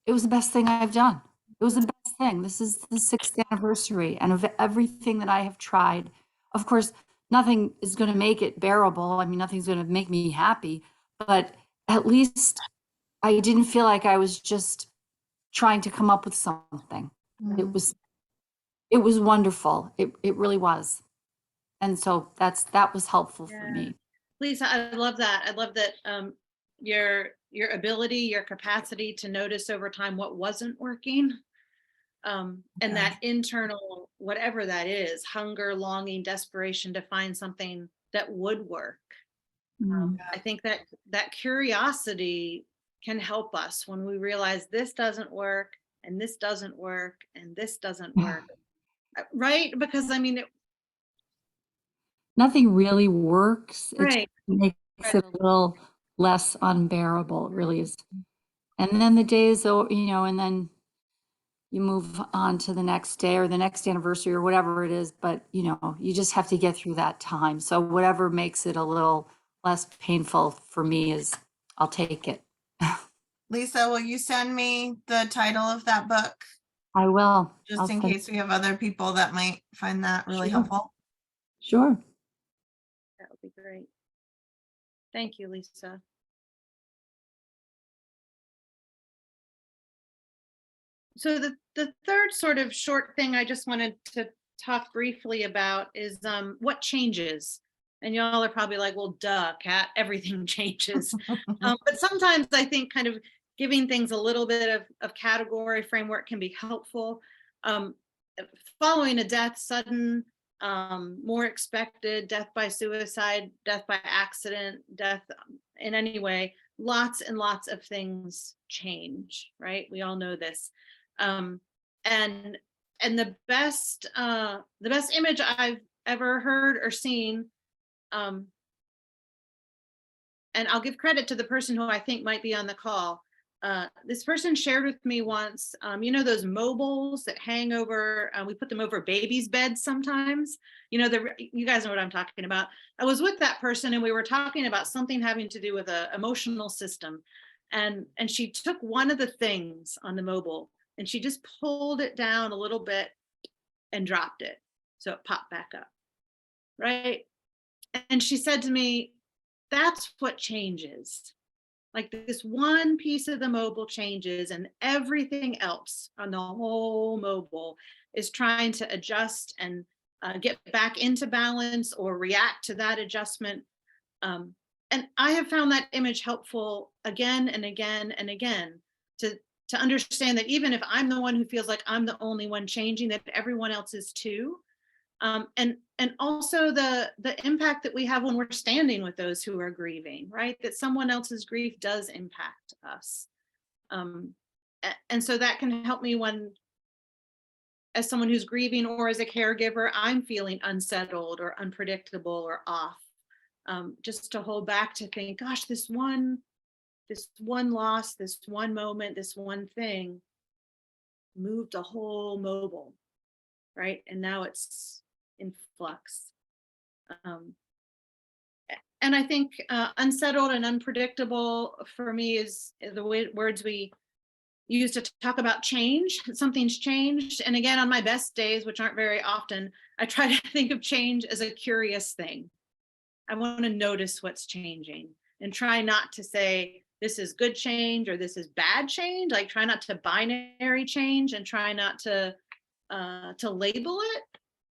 it was the best thing I've done. It was the best thing. This is the 6th anniversary, and of everything that I have tried, of course, nothing is going to make it bearable. I mean, nothing's going to make me happy, but at least I didn't feel like I was just trying to come up with something. It was wonderful. It really was. And so that was helpful for me. Lisa, I love that. I love that your ability, your capacity to notice over time what wasn't working. And that internal, whatever that is, hunger, longing, desperation to find something that would work. I think that curiosity can help us when we realize this doesn't work and this doesn't work and this doesn't work. right? Because I mean, Nothing really works. It just right. makes it a little less unbearable. It really is. And then the days, and then you move on to the next day or the next anniversary or whatever it is, but you just have to get through that time. So whatever makes it a little less painful for me is, I'll take it. Lisa, will you send me the title of that book? I will. Just I'll in send- case we have other people that might find that really Sure. helpful. Sure. That would be great. Thank you, Lisa. So the third sort of short thing I just wanted to talk briefly about is what changes. And y'all are probably like, well, duh, Kat, everything changes. But sometimes I think kind of giving things a little bit of category framework can be helpful. Following a death, sudden, more expected, death by suicide, death by accident, death in any way, lots and lots of things change, right? We all know this. And the best image I've ever heard or seen, and I'll give credit to the person who I think might be on the call. This person shared with me once, those mobiles that hang over, we put them over babies' beds sometimes. You guys know what I'm talking about. I was with that person and we were talking about something having to do with an emotional system. And she took one of the things on the mobile and she just pulled it down a little bit and dropped it. So it popped back up, right? And she said to me, that's what changes. Like this one piece of the mobile changes and everything else on the whole mobile is trying to adjust and get back into balance or react to that adjustment. And I have found that image helpful again and again and again to understand that even if I'm the one who feels like I'm the only one changing, that everyone else is too. And also the impact that we have when we're standing with those who are grieving, right? That someone else's grief does impact us. And so that can help me when, as someone who's grieving or as a caregiver, I'm feeling unsettled or unpredictable or off. Just to hold back to think, gosh, this one loss, this one moment, this one thing moved a whole mobile, right? And now it's in flux. And I think unsettled and unpredictable for me is the words we use to talk about change. Something's changed. And again, on my best days, which aren't very often, I try to think of change as a curious thing. I want to notice what's changing and try not to say this is good change or this is bad change. Like try not to binary change and try not to label it,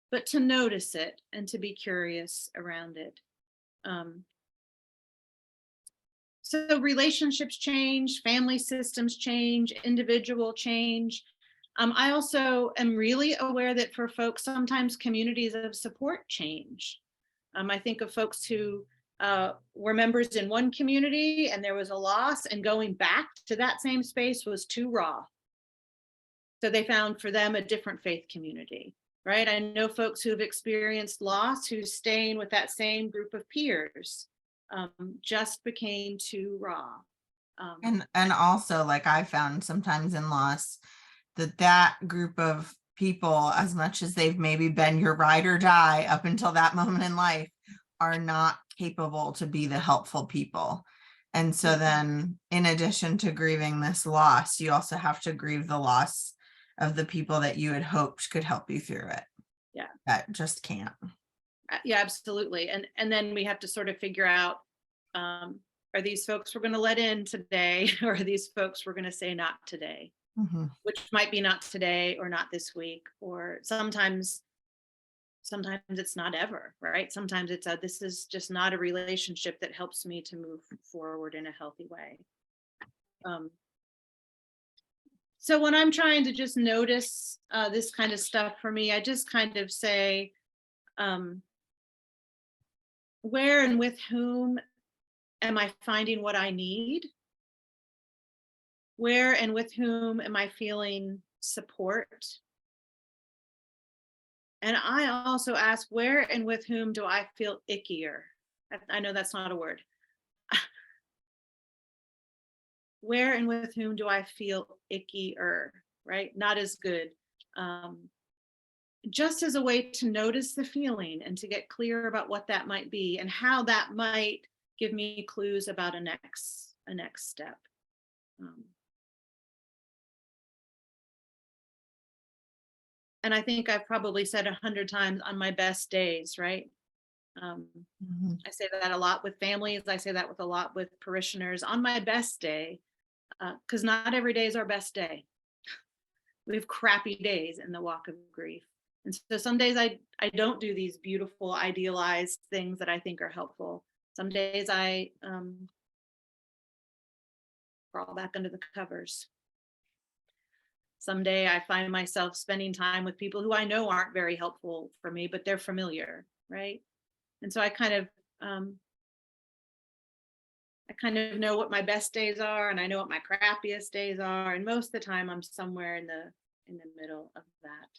but to notice it and to be curious around it. So relationships change, family systems change, individual change. I also am really aware that for folks, sometimes communities of support change. I think of folks who were members in one community and there was a loss, and going back to that same space was too raw. So they found for them a different faith community, right? I know folks who have experienced loss who staying with that same group of peers just became too raw. And also, like I found sometimes in loss, that group of people, as much as they've maybe been your ride or die up until that moment in life, are not capable to be the helpful people. And so then, in addition to grieving this loss, you also have to grieve the loss of the people that you had hoped could help you through it. Yeah. That just can't. Yeah, absolutely. And then we have to sort of figure out, are these folks we're going to let in today, or are these folks we're going to say not today? Mm-hmm. Which might be not today or not this week, or sometimes it's not ever, right? Sometimes it's this is just not a relationship that helps me to move forward in a healthy way. So when I'm trying to just notice this kind of stuff for me, I just kind of say, where and with whom am I finding what I need? Where and with whom am I feeling support? And I also ask, where and with whom do I feel ickier? I know that's not a word. Where and with whom do I feel ickier, right? Not as good. Just as a way to notice the feeling and to get clear about what that might be and how that might give me clues about a next step. And I think I've probably said 100 times, on my best days, right? I say that a lot with families. I say that with a lot with parishioners. On my best day, because not every day is our best day. We have crappy days in the walk of grief. And so some days I don't do these beautiful, idealized things that I think are helpful. Some days I crawl back under the covers. Someday I find myself spending time with people who I know aren't very helpful for me, but they're familiar, right? And so I kind of know what my best days are, and I know what my crappiest days are, and most of the time I'm somewhere in the middle of that.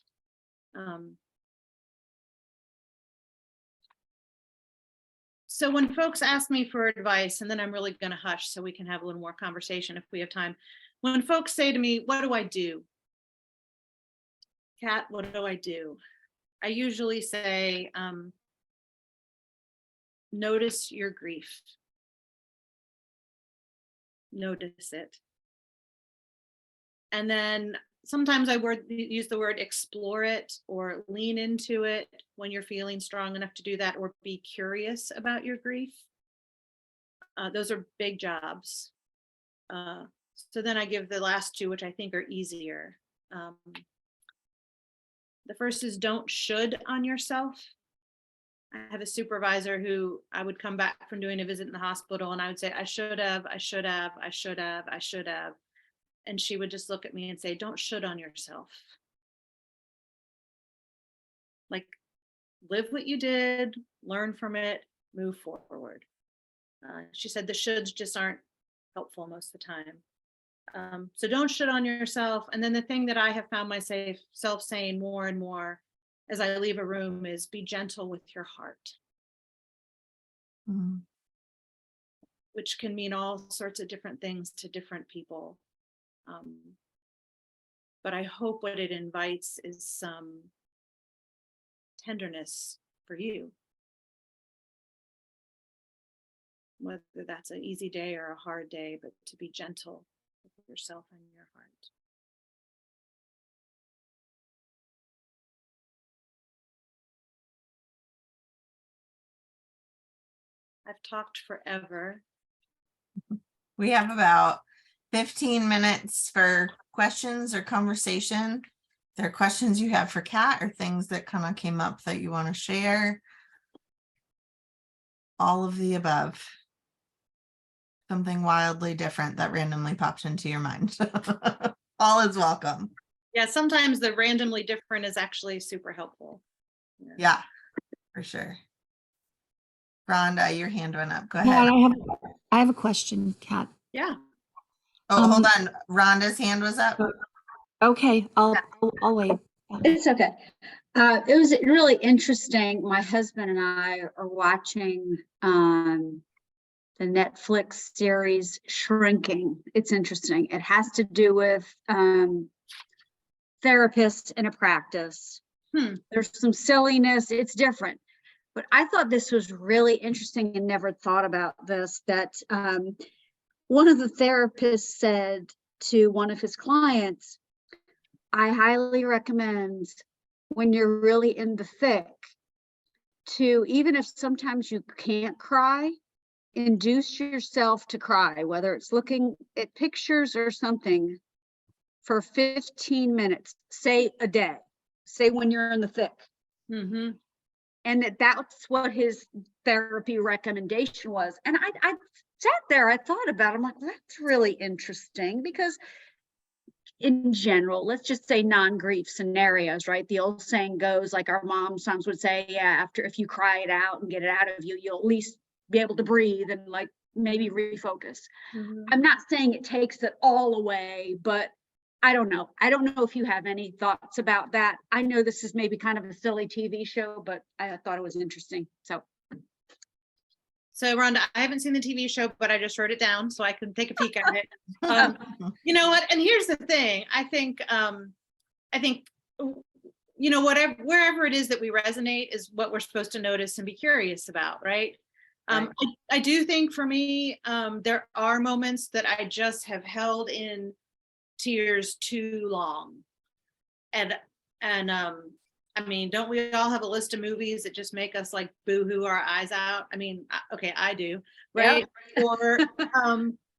So when folks ask me for advice, and then I'm really going to hush so we can have a little more conversation if we have time. When folks say to me, what do I do? Kat, what do I do? I usually say, notice your grief. Notice it. And then sometimes I use the word explore it or lean into it when you're feeling strong enough to do that, or be curious about your grief. Those are big jobs. So then I give the last two, which I think are easier. The first is don't should on yourself. I have a supervisor who I would come back from doing a visit in the hospital and I would say, I should have. And she would just look at me and say, don't should on yourself. Like, live what you did, learn from it, move forward. She said the shoulds just aren't helpful most of the time. So don't should on yourself. And then the thing that I have found myself saying more and more as I leave a room is be gentle with your heart. Which can mean all sorts of different things to different people. But I hope what it invites is some tenderness for you. Whether that's an easy day or a hard day, but to be gentle with yourself and your heart. I've talked forever. We have about 15 minutes for questions or conversation. If there are questions you have for Kat or things that kind of came up that you want to share. All of the above. Something wildly different that randomly popped into your mind. All is welcome. Yeah, sometimes the randomly different is actually super helpful. Yeah, for sure. Rhonda, your hand went up. Go Yeah, ahead. I have a question, Kat. Yeah. Oh, hold on. Rhonda's hand was up. Okay, I'll wait. It's okay. It was really interesting. My husband and I are watching the Netflix series Shrinking. It's interesting. It has to do with therapists in a practice. There's some silliness. It's different. But I thought this was really interesting and never thought about this, that one of the therapists said to one of his clients, I highly recommend when you're really in the thick to, even if sometimes you can't cry, induce yourself to cry, whether it's looking at pictures or something, for 15 minutes, say a day, say when you're in the thick. Mm-hmm. And that's what his therapy recommendation was. And I sat there, I thought about it, I'm like, that's really interesting, because in general, let's just say non-grief scenarios, right? The old saying goes, like our mom sometimes would say, yeah, if you cry it out and get it out of you, you'll at least be able to breathe and like maybe refocus. I'm not saying it takes it all away, but I don't know. I don't know if you have any thoughts about that. I know this is maybe kind of a silly TV show, but I thought it was interesting. So So Rhonda, I haven't seen the TV show, but I just wrote it down so I can take a peek at it. You know what? And here's the thing. I think, you know, wherever it is that we resonate is what we're supposed to notice and be curious about, right? I do think for me, there are moments that I just have held in tears too long. And I mean, don't we all have a list of movies that just make us like boo-hoo our eyes out? I mean, okay, I do, right? Or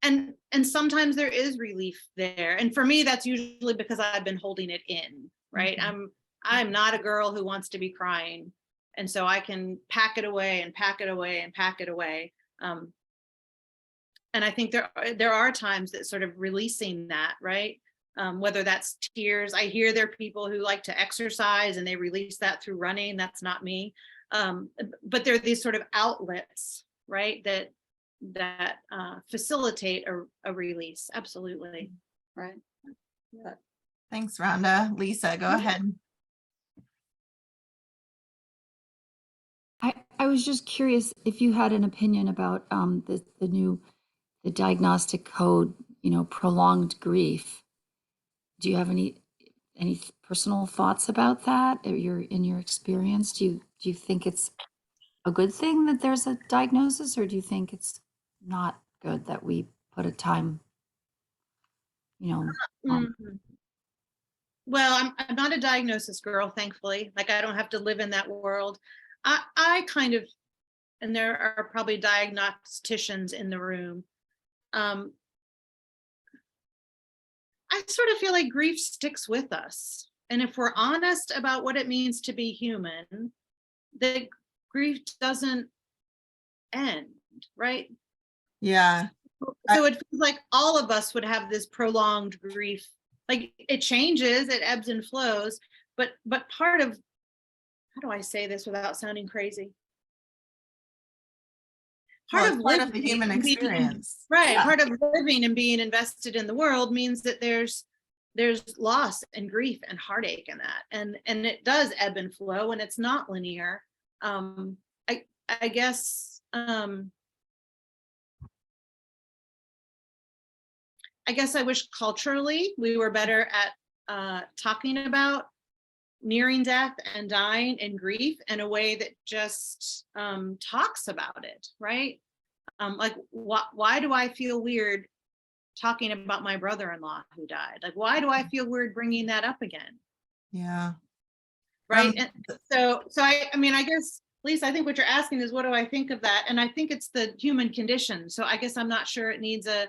and sometimes there is relief there. And for me, that's usually because I've been holding it in, right? Mhm. I'm not a girl who wants to be crying. And so I can pack it away and pack it away and pack it away. And I think there are times that sort of releasing that, right? Whether that's tears. I hear there are people who like to exercise and they release that through running. That's not me. But there are these sort of outlets, right? That facilitate a release. Absolutely. right. Yeah. Thanks, Rhonda. Lisa, go ahead. I was just curious if you had an opinion about the diagnostic code, you know, prolonged grief. Do you have any personal thoughts about that? Or in your experience, do you think it's a good thing that there's a diagnosis, or do you think it's not good that we put a time, you know, on? Mhm. Well, I'm not a diagnosis girl, thankfully. Like I don't have to live in that world. I kind of, and there are probably diagnosticians in the room. I sort of feel like grief sticks with us. And if we're honest about what it means to be human, the grief doesn't end, right? Yeah. So it feels like all of us would have this prolonged grief. Like it changes, it ebbs and flows, but part of, how do I say this without sounding crazy? Well, Part it's of part of living the human and being- experience. right. Yeah. Part of living and being invested in the world means that there's loss and grief and heartache in that, and it does ebb and flow, and it's not linear. I guess I wish culturally we were better at talking about nearing death and dying and grief in a way that just talks about it, right? Like why do I feel weird talking about my brother-in-law who died? Like why do I feel weird bringing that up again? Yeah. Right. And so I mean, I guess, Lisa, I think what you're asking is what do I think of that? And I think it's the human condition. So I guess I'm not sure it needs a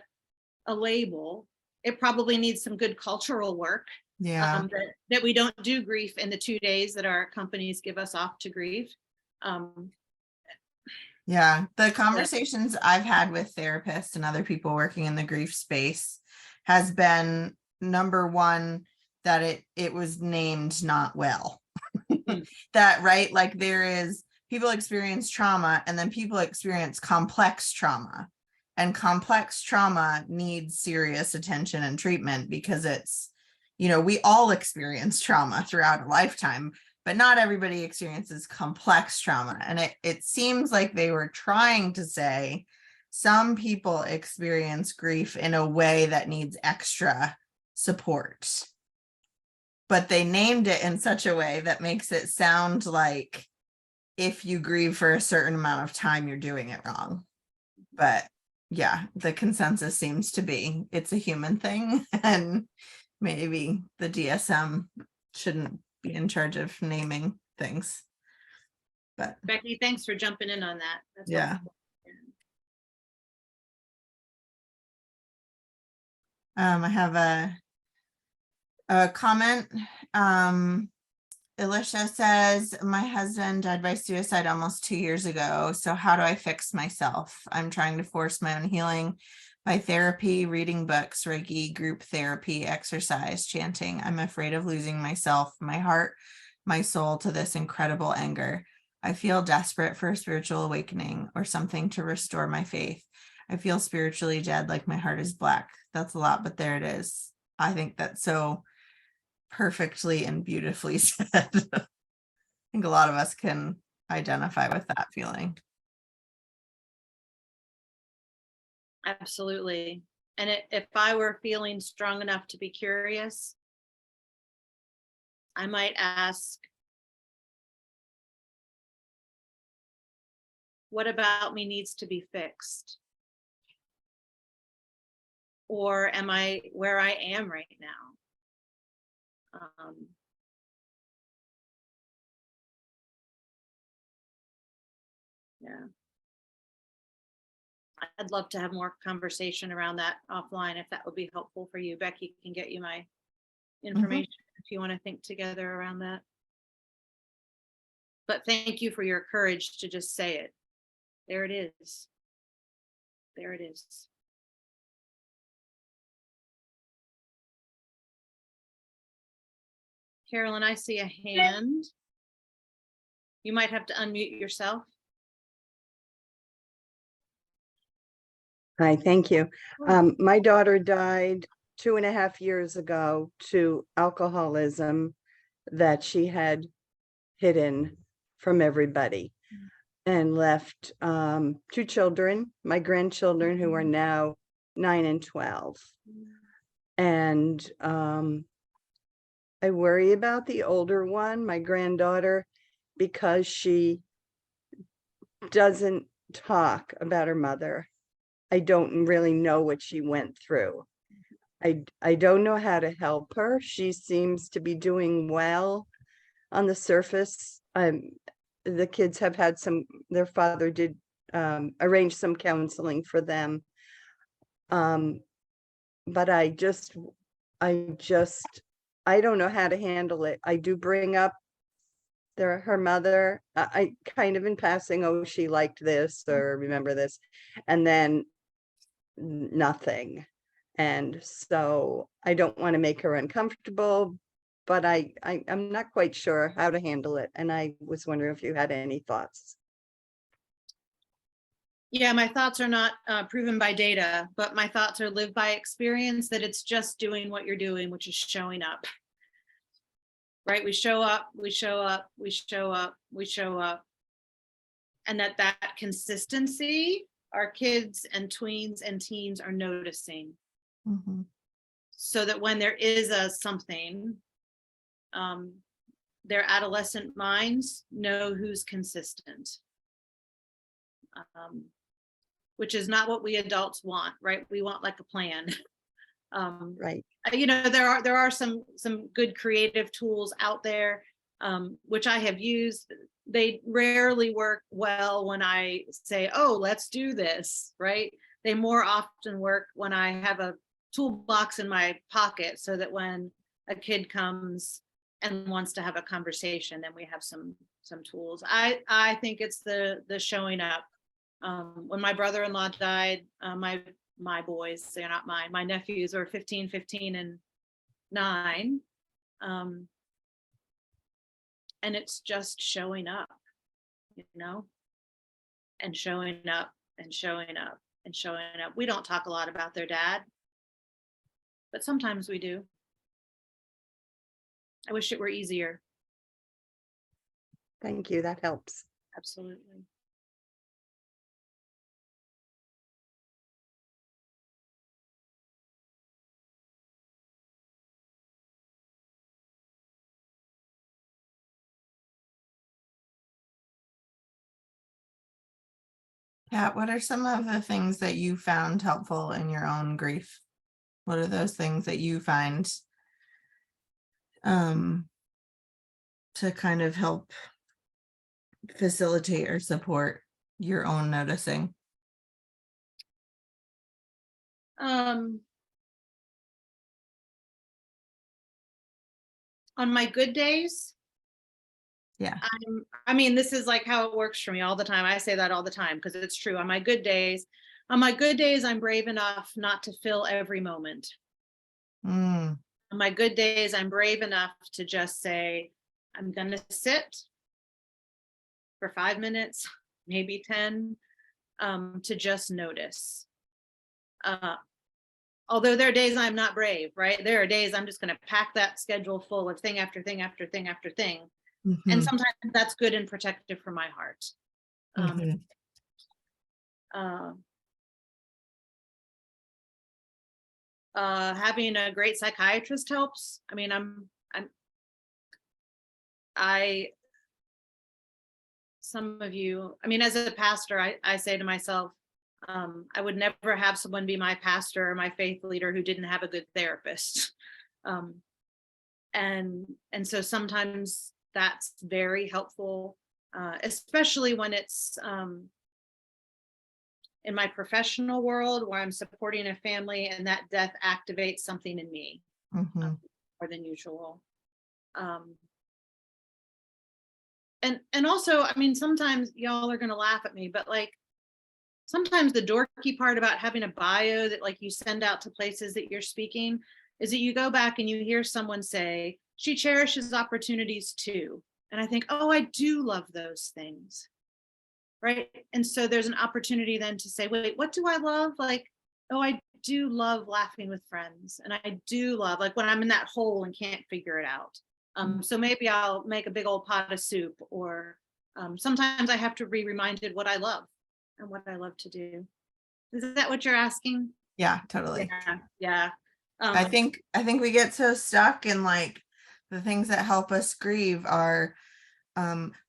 label. It probably needs some good cultural work. Yeah. That we don't do grief in the 2 days that our companies give us off to grieve. Yeah. The conversations I've had with therapists and other people working in the grief space has been, number one, that it was named not well. That, right? Like there is, people experience trauma and then people experience complex trauma. And complex trauma needs serious attention and treatment because it's, you know, we all experience trauma throughout a lifetime, but not everybody experiences complex trauma. And it seems like they were trying to say some people experience grief in a way that needs extra support. But they named it in such a way that makes it sound like if you grieve for a certain amount of time, you're doing it wrong. But yeah, the consensus seems to be it's a human thing, and maybe the DSM shouldn't be in charge of naming things. But Becky, thanks for jumping in on that. That's yeah. helpful. I have a comment. Alicia says, my husband died by suicide almost 2 years ago. So how do I fix myself? I'm trying to force my own healing by therapy, reading books, Reiki, group therapy, exercise, chanting. I'm afraid of losing myself, my heart, my soul to this incredible anger. I feel desperate for a spiritual awakening or something to restore my faith. I feel spiritually dead, like my heart is black. That's a lot, but there it is. I think that's so perfectly and beautifully said. I think a lot of us can identify with that feeling. Absolutely. And if I were feeling strong enough to be curious, I might ask, what about me needs to be fixed? Or am I where I am right now? Yeah. I'd love to have more conversation around that offline if that would be helpful for you. Becky can get you my information if you want to think together around that. But thank you for your courage to just say it. There it is. There it is. Carolyn, I see a hand. You might have to unmute yourself. Hi, thank you. My daughter died 2.5 years ago to alcoholism that she had hidden from everybody, and left 2 children, my grandchildren, who are now 9 and 12. And I worry about the older one, my granddaughter, because she doesn't talk about her mother. I don't really know what she went through. I don't know how to help her. She seems to be doing well on the surface. The kids have had their father did arrange some counseling for them. But I don't know how to handle it. I do bring up her mother, I kind of in passing, oh, she liked this, or remember this, and then nothing. And so I don't want to make her uncomfortable, but I'm not quite sure how to handle it. And I was wondering if you had any thoughts. Yeah, my thoughts are not proven by data, but my thoughts are lived by experience, that it's just doing what you're doing, which is showing up. Right? We show up, we show up, we show up, we show up. And that consistency, our kids and tweens and teens are noticing. So that when there is a something, their adolescent minds know who's consistent. Which is not what we adults want, right? We want like a plan. Right. You know, there are some good creative tools out there, which I have used. They rarely work well when I say, oh, let's do this, right? They more often work when I have a toolbox in my pocket, so that when a kid comes and wants to have a conversation, then we have some tools. I think it's the showing up. When my brother-in-law died, my boys, they're not mine, my nephews were 15, and 9. And it's just showing up, you know, and showing up and showing up and showing up. We don't talk a lot about their dad, but sometimes we do. I wish it were easier. Thank you. That helps. Absolutely. Pat, what are some of the things that you found helpful in your own grief? What are those things that you find to kind of help facilitate or support your own noticing? On my good days, Yeah. I mean, this is like how it works for me all the time. I say that all the time because it's true. On my good days, I'm brave enough not to fill every moment. On my good days, I'm brave enough to just say, I'm going to sit for 5 minutes, maybe 10, to just notice. although there are days I'm not brave, right? There are days I'm just going to pack that schedule full of thing after thing after thing after thing. And Mhm, sometimes that's good and protective for my heart. mhm. Having a great psychiatrist helps. I mean, some of you, I mean, as a pastor, I say to myself, I would never have someone be my pastor or my faith leader who didn't have a good therapist. And so sometimes that's very helpful, especially when it's in my professional world where I'm supporting a family and that death activates something in me Mhm. more than usual. And also, I mean, sometimes y'all are gonna laugh at me, but like sometimes the dorky part about having a bio that like you send out to places that you're speaking is that you go back and you hear someone say, she cherishes opportunities too. And I think, oh, I do love those things. Right. And so there's an opportunity then to say, wait, what do I love? Like, oh, I do love laughing with friends. And I do love like when I'm in that hole and can't figure it out. So maybe I'll make a big old pot of soup, or sometimes I have to be reminded what I love and what I love to do. Is that what you're asking? Yeah, totally. Yeah. Yeah. I think we get so stuck in like the things that help us grieve are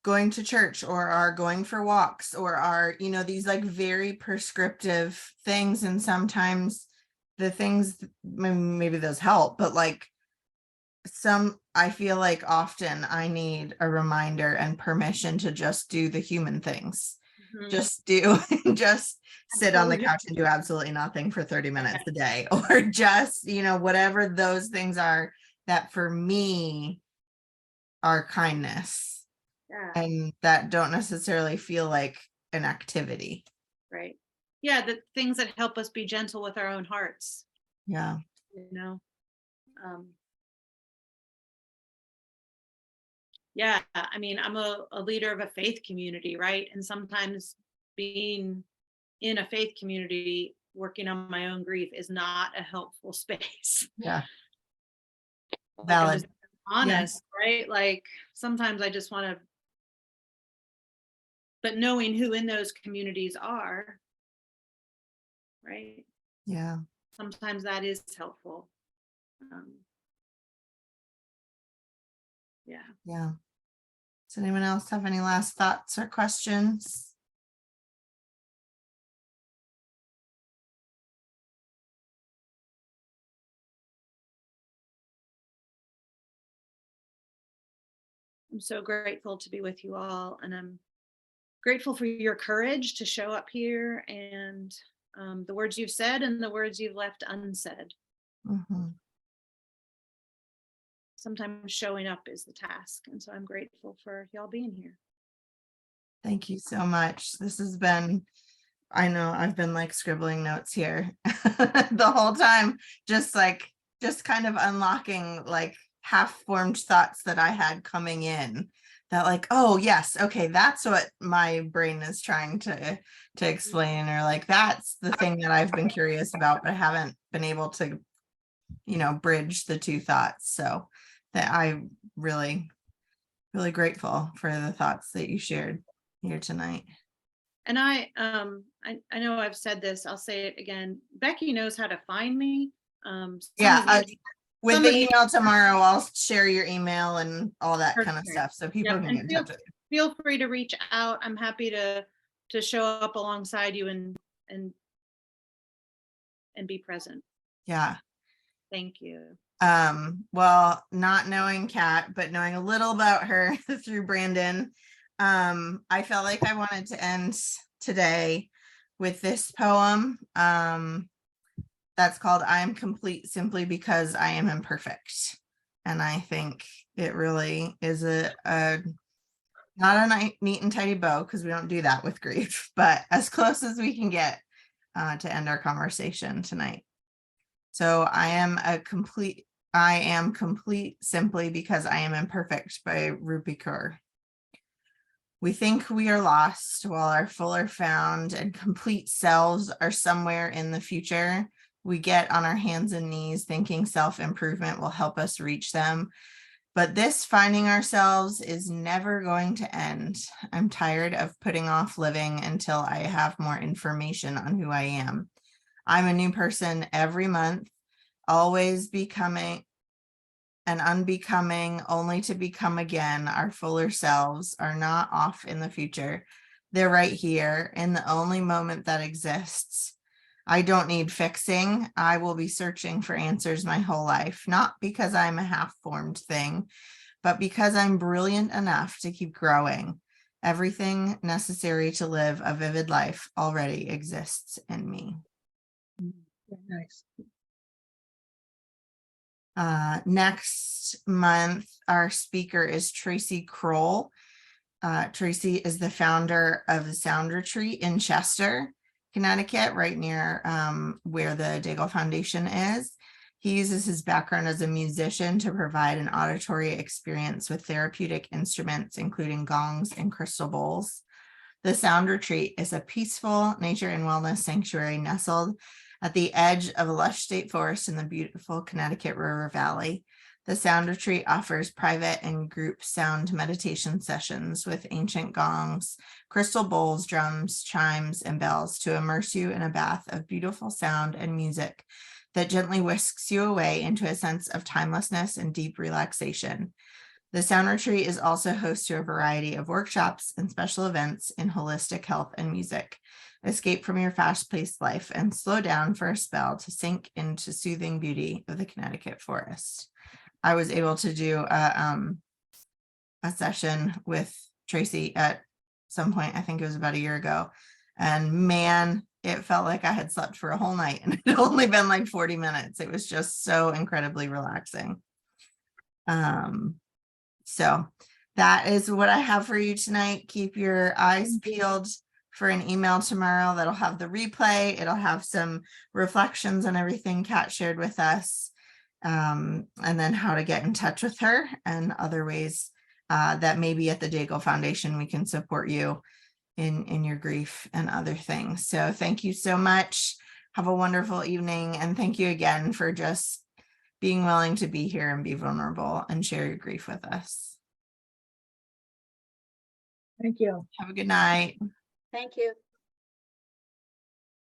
going to church or are going for walks or are, you know, these like very prescriptive things. And sometimes the things, maybe those help, but like I feel like often I need a reminder and permission to just do the human things. Just sit on the Absolutely. couch and do absolutely nothing for 30 minutes a day, or just, you know, whatever those things are that for me are kindness Yeah. and that don't necessarily feel like an activity. Right. Yeah. The things that help us be gentle with our own hearts, Yeah. you know? Yeah, I mean, I'm a leader of a faith community, right? And sometimes being in a faith community, working on my own grief is not a helpful space. Yeah. Like I'm Valid. just honest, right? Like sometimes I just want to, but knowing who in those communities are, right? Yeah. Sometimes that is helpful. Yeah. Yeah. Does anyone else have any last thoughts or questions? I'm so grateful to be with you all, and I'm grateful for your courage to show up here and the words you've said and the words you've left unsaid. Mhm. Sometimes showing up is the task, and so I'm grateful for y'all being here. Thank you so much. This has been, I know I've been like scribbling notes here the whole time, just kind of unlocking like half-formed thoughts that I had coming in that like, oh yes, okay, that's what my brain is trying to explain, or like that's the thing that I've been curious about, but I haven't been able to, you know, bridge the two thoughts. So that I'm really, really grateful for the thoughts that you shared here tonight. And I know I've said this, I'll say it again. Becky knows how to find me. Yeah, with some the of you- email tomorrow, I'll share your email and all that kind of Perfect. stuff, so people Yep, can and get in touch with you. feel free to reach out. I'm happy to show up alongside you and be present. Yeah. Thank you. Well, not knowing Kat, but knowing a little about her through Brandon, I felt like I wanted to end today with this poem. That's called I Am Complete Simply Because I Am Imperfect. And I think it really is not a neat and tidy bow, because we don't do that with grief, but as close as we can get to end our conversation tonight. So I am complete simply because I am imperfect by Rupi Kaur. We think we are lost while our full are found, and complete selves are somewhere in the future, We get on our hands and knees thinking self-improvement will help us reach them. But this finding ourselves is never going to end. I'm tired of putting off living until I have more information on who I am. I'm a new person every month, always becoming and unbecoming, only to become again. Our fuller selves are not off in the future. They're right here in the only moment that exists. I don't need fixing. I will be searching for answers my whole life, not because I'm a half-formed thing, but because I'm brilliant enough to keep growing. Everything necessary to live a vivid life already exists in me. Very nice. Next month, our speaker is Tracy Kroll. Tracy is the founder of the Sound Retreat in Chester, Connecticut, right near where the Dagle Foundation is. He uses his background as a musician to provide an auditory experience with therapeutic instruments, including gongs and crystal bowls. The Sound Retreat is a peaceful nature and wellness sanctuary nestled at the edge of a lush state forest in the beautiful Connecticut River Valley. The Sound Retreat offers private and group sound meditation sessions with ancient gongs, crystal bowls, drums, chimes, and bells to immerse you in a bath of beautiful sound and music that gently whisks you away into a sense of timelessness and deep relaxation. The Sound Retreat is also host to a variety of workshops and special events in holistic health and music. Escape from your fast-paced life and slow down for a spell to sink into soothing beauty of the Connecticut forest. I was able to do a session with Tracy at some point, I think it was about a year ago. And man, it felt like I had slept for a whole night and it had only been like 40 minutes. It was just so incredibly relaxing. So that is what I have for you tonight. Keep your eyes peeled for an email tomorrow that'll have the replay. It'll have some reflections on everything Kat shared with us, and then how to get in touch with her and other ways that maybe at the Dagle Foundation we can support you in your grief and other things. So thank you so much. Have a wonderful evening. And thank you again for just being willing to be here and be vulnerable and share your grief with us. Thank you. Have a good night. Thank you.